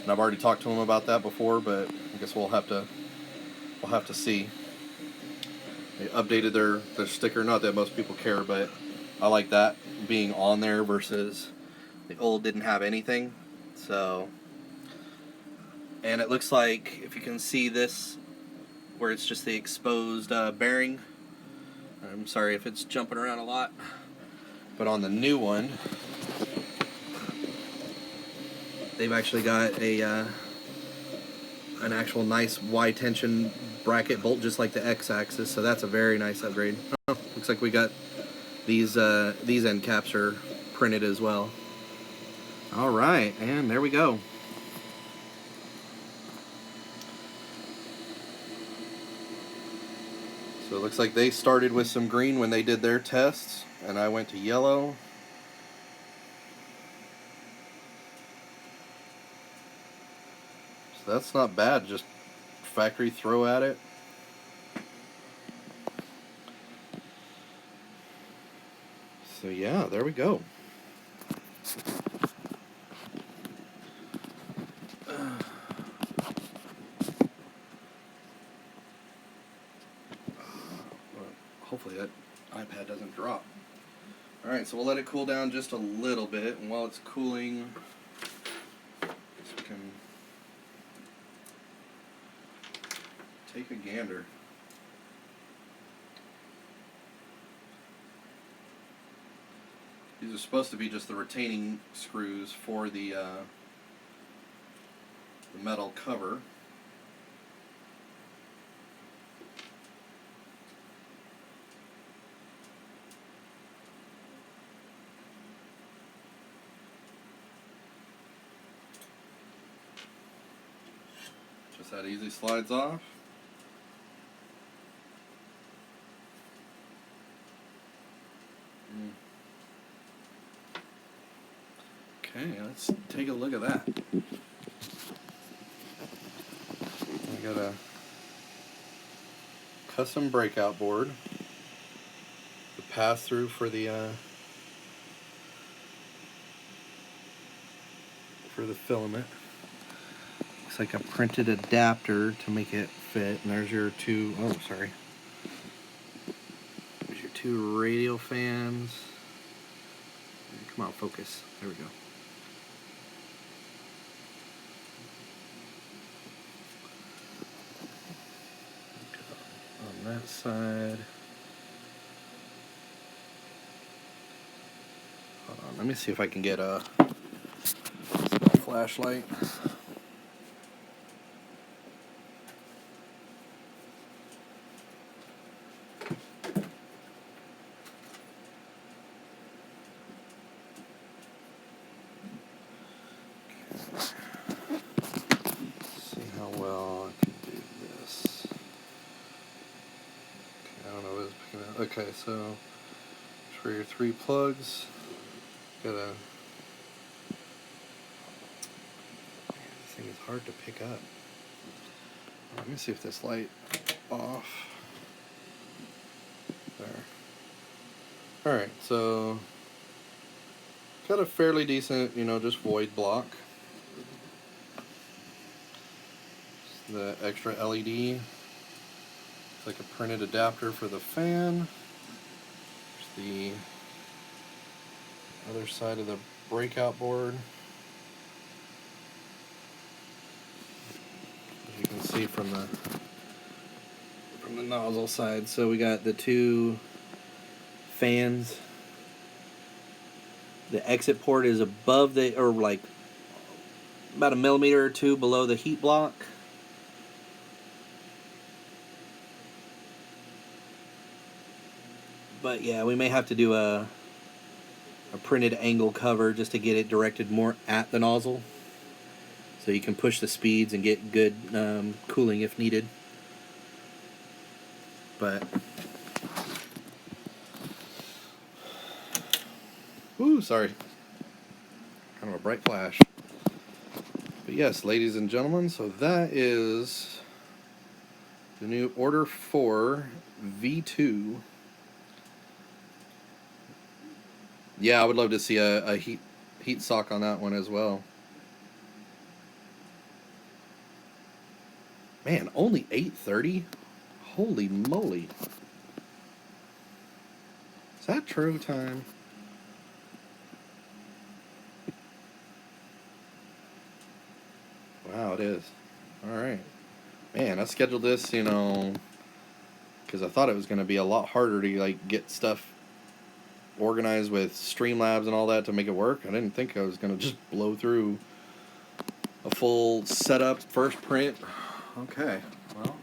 And I've already talked to them about that before, but I guess we'll have to see. They updated their sticker. Not that most people care, but I like that being on there versus the old didn't have anything. So, and it looks like, if you can see this, where it's just the exposed bearing. I'm sorry if it's jumping around a lot, but on the new one, they've actually got an actual nice Y tension bracket bolt, just like the X-axis. So that's a very nice upgrade. Oh, looks like we got these end caps are printed as well. All right, and there we go. So it looks like they started with some green when they did their tests, and I went to yellow. So that's not bad, just factory throw at it. So yeah, there we go. Hopefully that iPad doesn't drop. Alright, so we'll let it cool down just a little bit, and while it's cooling, we can take a gander. These are supposed to be just the retaining screws for the metal cover. Just that easy slides off. Okay, let's take a look at that. I got a custom breakout board, the pass-through for the filament. Looks like a printed adapter to make it fit. And there's your two. Oh, sorry. There's your two radial fans. Come on, focus. There we go. On that side. Hold on, let me see if I can get a flashlight. See how well I can do this. Okay, I don't know what it's picking up. Okay, so for your 3 plugs, got a. This thing is hard to pick up. Let me see if this light off. There. Alright, so got a fairly decent, just void block. the extra LED. It's like a printed adapter for the fan. There's the other side of the breakout board. As you can see from the nozzle side. So we got the two fans. The exit port is above the, or like about a millimeter or two below the heat block. But yeah, we may have to do a printed angle cover just to get it directed more at the nozzle, so you can push the speeds and get good cooling if needed. But ooh, sorry, kind of a bright flash. But yes, ladies and gentlemen, so that is the new Ortur4 V2. Yeah, I would love to see a heat sock on that one as well. Man, only $830? Holy moly. Is that true time? Wow, it is. Alright. Man, I scheduled this, because I thought it was going to be a lot harder to like get stuff organized with Streamlabs and all that to make it work. I didn't think I was going to just blow through a full setup, first print. Okay, well,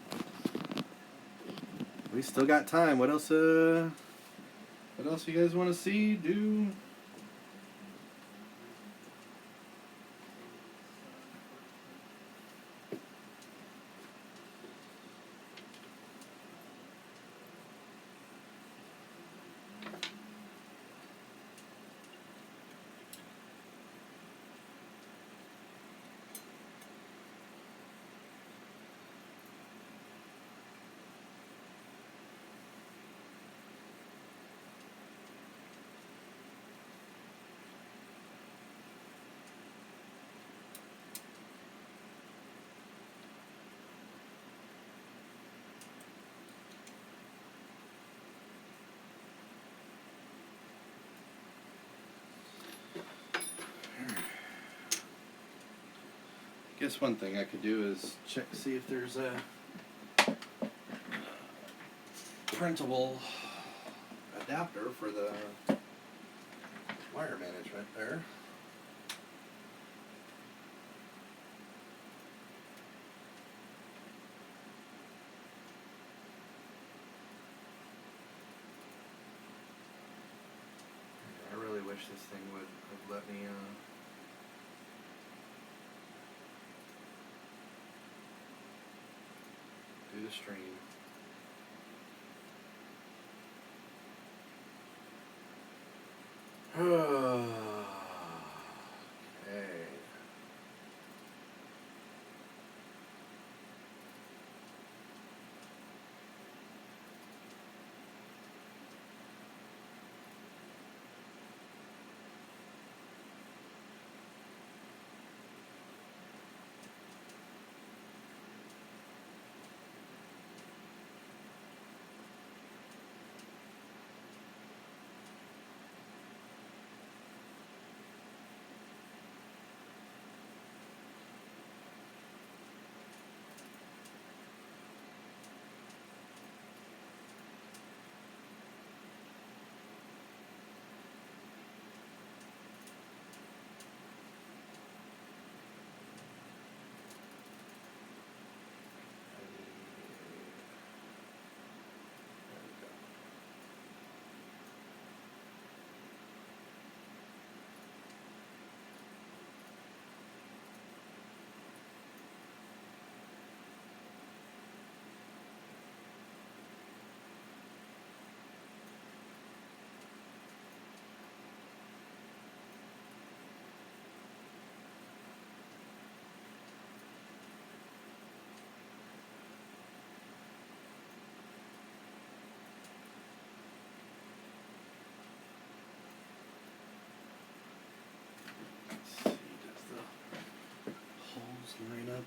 we still got time. What else you guys want to see, do? Guess one thing I could do is check, see if there's a printable adapter for the wire management there. I really wish this thing would have let me do the stream. Okay.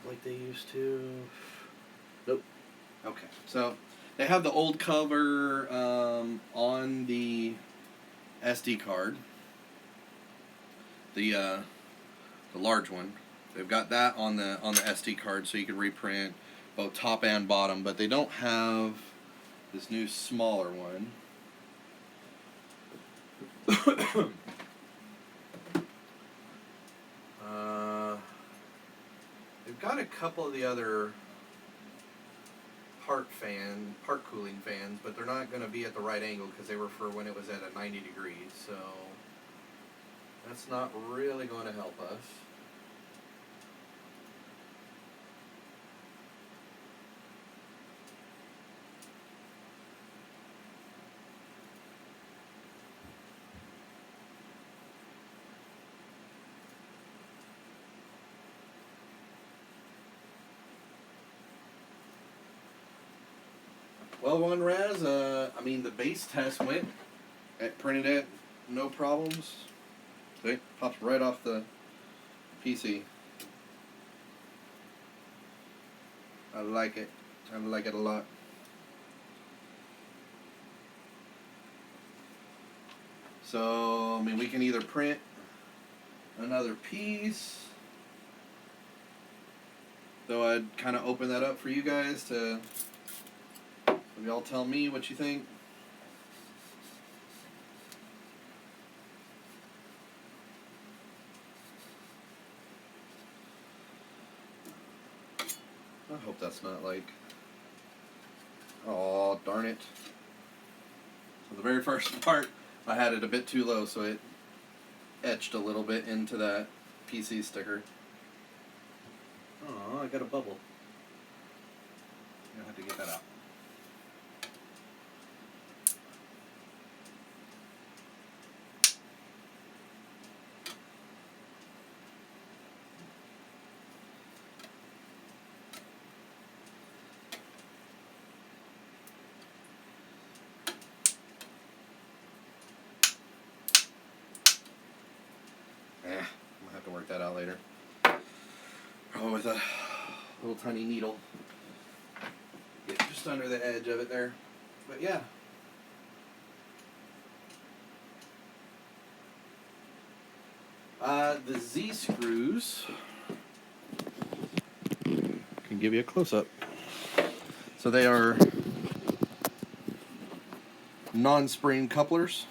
like they used to. Nope. Okay, so they have the old cover on the SD card, the large one. They've got that on the SD card, so you can reprint both top and bottom. But they don't have this new smaller one. They've got a couple of the other part cooling fans, but they're not going to be at the right angle because they were for when it was at a 90 degrees. So that's not really going to help us. Well, one Raz, I mean, the base test went. It printed it, no problems. See, pops right off the PC. I like it. I like it a lot. So, I mean, we can either print another piece. So I'd kind of open that up for you guys to... Y'all tell me what you think. I hope that's not like... Oh, darn it. So the very first part, I had it a bit too low, so it etched a little bit into that PC sticker. Oh, I got a bubble. I'm gonna have to get that out. I'm gonna have to work that out later. Probably with a little tiny needle. Get just under the edge of it there. But yeah. The Z screws, can give you a close-up. So they are non-spring couplers.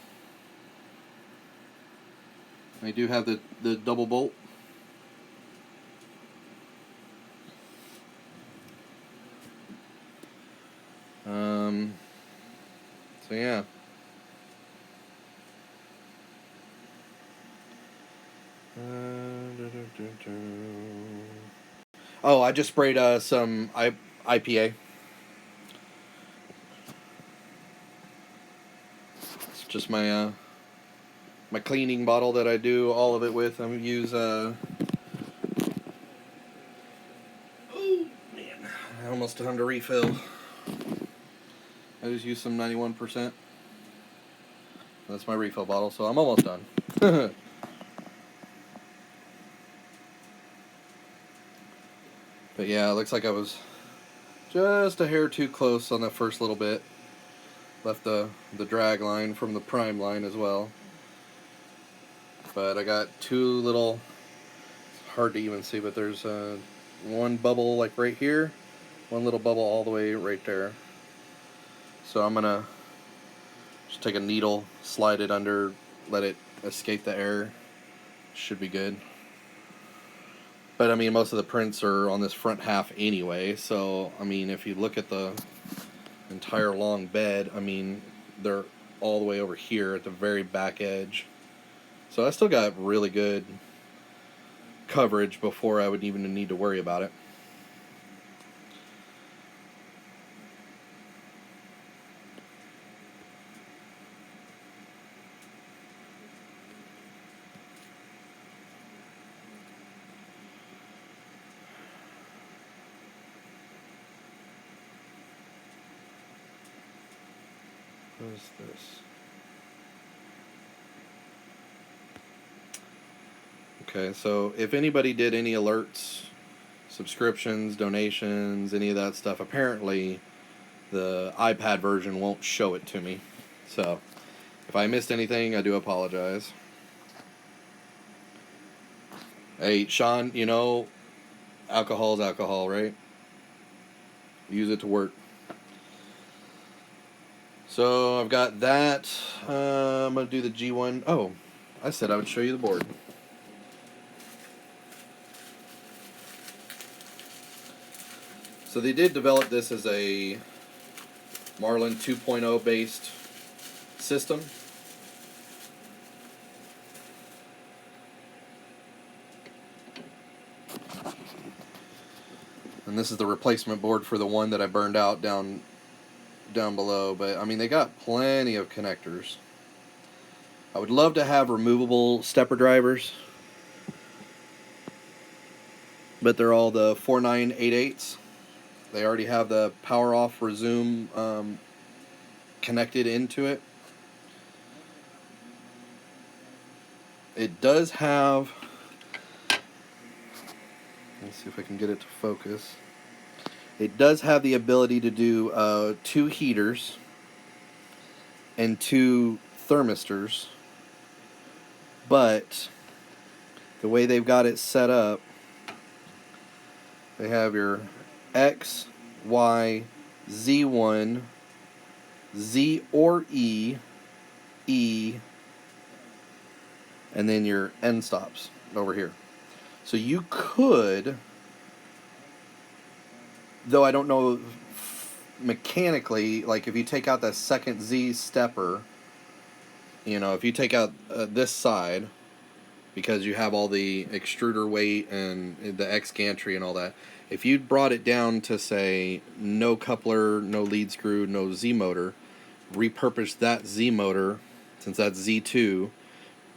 They do have the double bolt. So yeah. Oh, I just sprayed some IPA. It's just my my cleaning bottle that I do all of it with. I use oh man, almost time to refill. I just use some 91%. That's my refill bottle, so I'm almost done. But yeah, it looks like I was just a hair too close on that first little bit. Left the drag line from the prime line as well. But I got two little, it's hard to even see, but there's one bubble like right here, one little bubble all the way right there. So I'm gonna just take a needle, slide it under, let it escape the air. Should be good. But I mean, most of the prints are on this front half anyway, so I mean, if you look at the entire long bed, I mean, they're all the way over here at the very back edge. So I still got really good coverage before I would even need to worry about it. What is this? Okay, so if anybody did any alerts subscriptions, donations, any of that stuff. Apparently, the iPad version won't show it to me. So, if I missed anything, I do apologize. Hey, Sean, you know, alcohol is alcohol, right? Use it to work. So, I've got that. I'm going to do the G1. Oh, I said I would show you the board. So they did develop this as a Marlin 2.0 based system. And this is the replacement board for the one that I burned out down below. But I mean, they got plenty of connectors. I would love to have removable stepper drivers, but they're all the 4988s. They already have the power off resume connected into it. It does have, let's see if I can get it to focus. It does have the ability to do 2 heaters and 2 thermistors, but the way they've got it set up, they have your X, Y, Z1, Z or E, E, and then your end stops over here. So you could, though I don't know mechanically, like if you take out that second Z stepper, you know, if you take out this side, because you have all the extruder weight and the X gantry and all that, if you brought it down to, say, no coupler, no lead screw, no Z motor, repurpose that Z motor, since that's Z2,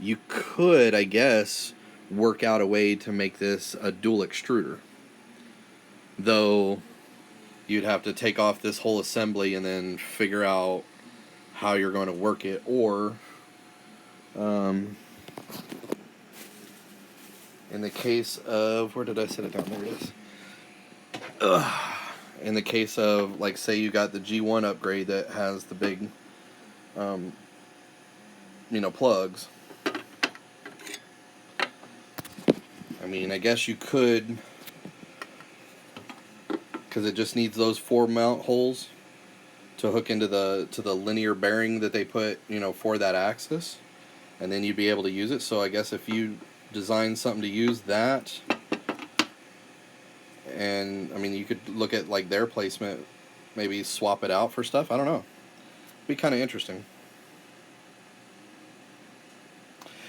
you could, I guess, work out a way to make this a dual extruder. Though, you'd have to take off this whole assembly and then figure out how you're going to work it, or in the case of, where did I set it down? There it is. In the case of, like, say you got the G1 upgrade that has the big, you know, plugs. I mean, I guess you could, because it just needs those 4 mount holes to hook into the linear bearing that they put, you know, for that axis, and then you'd be able to use it. So I guess if you design something to use that, and I mean, you could look at like their placement, maybe swap it out for stuff. I don't know. It'd be kind of interesting.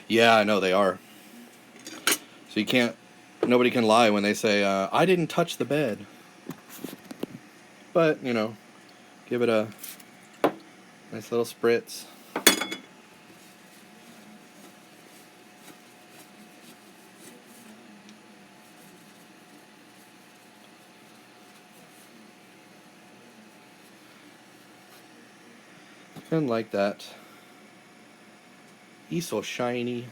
Yeah, I know they are. So you can't, nobody can lie when they say, I didn't touch the bed. But, you know, give it a nice little spritz. And like that. He's so shiny.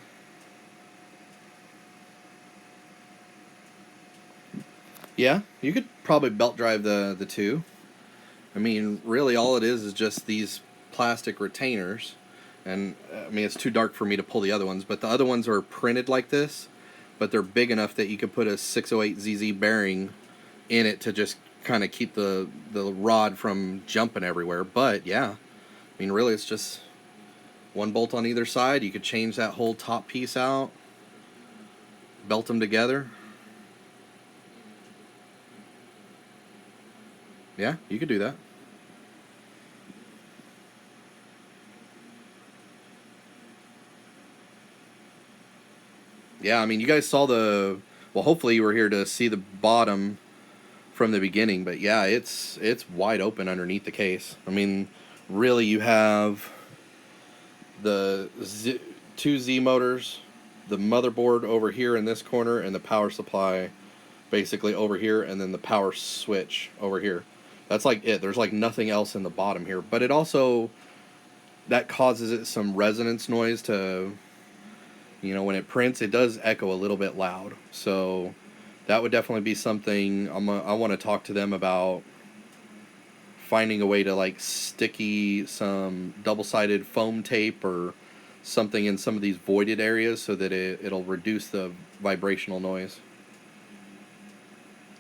Yeah, you could probably belt drive the 2. I mean, really all it is just these plastic retainers. And, I mean, it's too dark for me to pull the other ones, but the other ones are printed like this, but they're big enough that you could put a 608ZZ bearing in it to just kind of keep the rod from jumping everywhere. But, yeah, I mean, really it's just 1 bolt on either side. You could change that whole top piece out, belt them together. Yeah, you could do that. Yeah, I mean, you guys saw the, well, hopefully you were here to see the bottom from the beginning, but yeah, it's wide open underneath the case. I mean, really you have the 2 Z motors, the motherboard over here in this corner, and the power supply basically over here, and then the power switch over here. That's like it. There's like nothing else in the bottom here, but it also, that causes it some resonance noise to, you know, when it prints, it does echo a little bit loud. So that would definitely be something I want to talk to them about, finding a way to like sticky some double-sided foam tape or something in some of these voided areas so that it'll reduce the vibrational noise.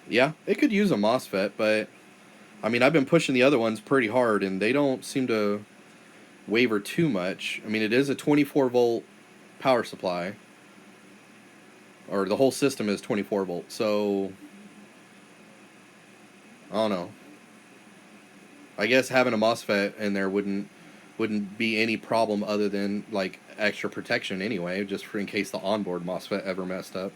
Yeah, it could use a MOSFET, but I mean, I've been pushing the other ones pretty hard and they don't seem to waver too much. I mean, it is a 24-volt power supply, or the whole system is 24 volt, so I don't know. I guess having a MOSFET in there wouldn't be any problem other than like extra protection anyway, just for in case the onboard MOSFET ever messed up.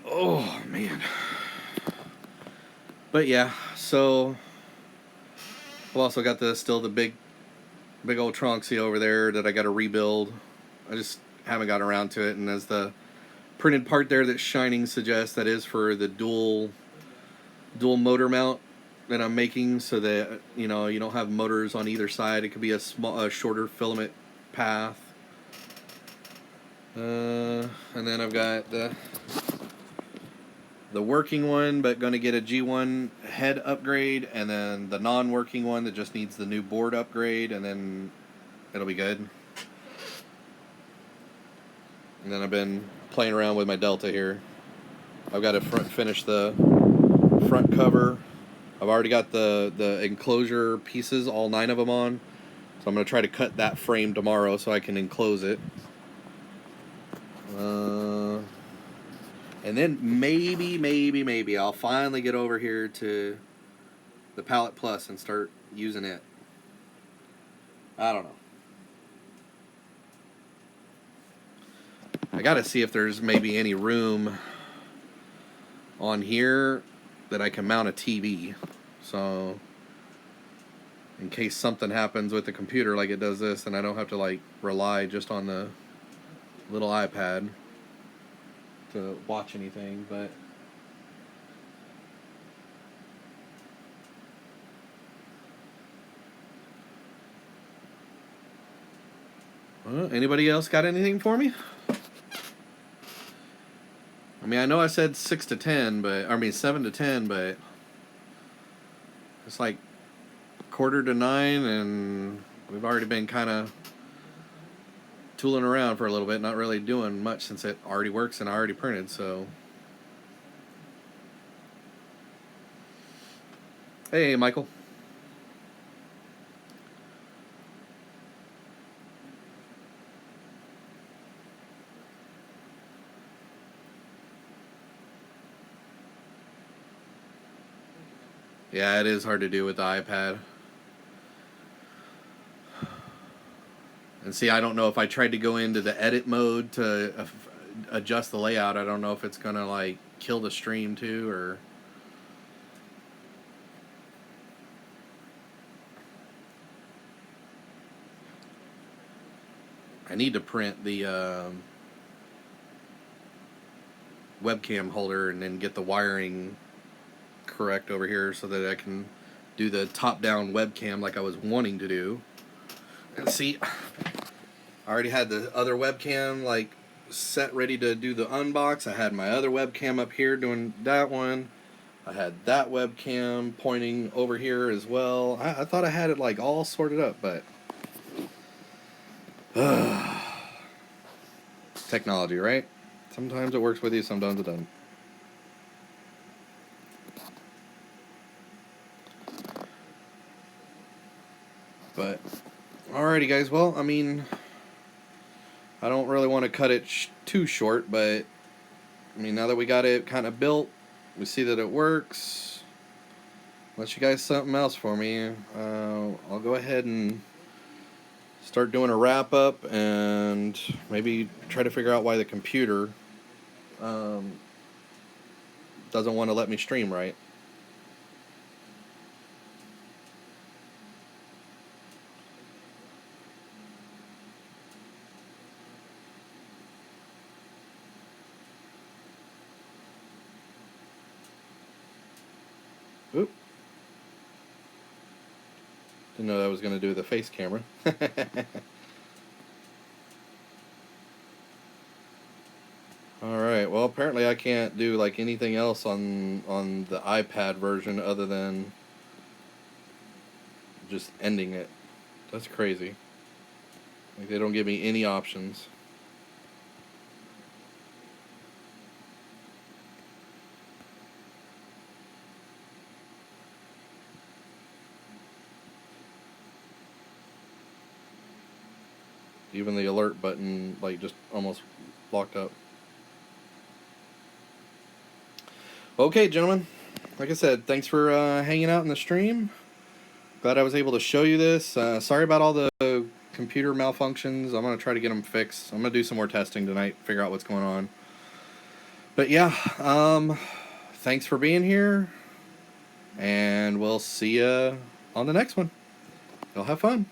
Oh man. But yeah, so I've also got the big old Tronxy over there that I got to rebuild. I just haven't gotten around to it, and as the printed part there that's shining suggests, that is for the dual motor mount that I'm making, so that you don't have motors on either side. It could be a shorter filament path. And then I've got the working one, but going to get a G1 head upgrade, and then the non-working one that just needs the new board upgrade, and then it'll be good. And then I've been playing around with my Delta here. I've got to finish the front cover. I've already got the enclosure pieces, all 9 of them on. So I'm going to try to cut that frame tomorrow so I can enclose it. And then maybe I'll finally get over here to the Palette Plus and start using it. I don't know. I got to see if there's maybe any room on here that I can mount a TV. So in case something happens with the computer like it does this, and I don't have to like rely just on the little iPad to watch anything. But anybody else got anything for me? I mean, I know I said 6 to 10, but I mean 7 to 10, but it's like 8:45, and we've already been kind of tooling around for a little bit, not really doing much since it already works and I already printed. So, hey, Michael. Yeah, it is hard to do with the iPad. And see, I don't know if I tried to go into the edit mode to adjust the layout. I don't know if it's going to like kill the stream too, or... I need to print the webcam holder and then get the wiring correct over here so that I can do the top-down webcam like I was wanting to do. And see, I already had the other webcam like set ready to do the unbox. I had my other webcam up here doing that one. I had that webcam pointing over here as well. I thought I had it like all sorted up, but technology, right? Sometimes it works with you, sometimes it doesn't. But alrighty, guys. Well, I mean, I don't really want to cut it too short, but I mean, now that we got it kind of built, we see that it works. Unless you guys something else for me, I'll go ahead and start doing a wrap up and maybe try to figure out why the computer doesn't want to let me stream right. Oop. Didn't know that was going to do the face camera. Alright, well apparently I can't do like anything else on the iPad version other than just ending it. That's crazy. Like they don't give me any options. Even the alert button like just almost locked up. Okay, gentlemen. Like I said, thanks for hanging out in the stream. Glad I was able to show you this. Sorry about all the computer malfunctions. I'm going to try to get them fixed. I'm going to do some more testing tonight, figure out what's going on. But yeah, thanks for being here. And we'll see you on the next one. Y'all have fun.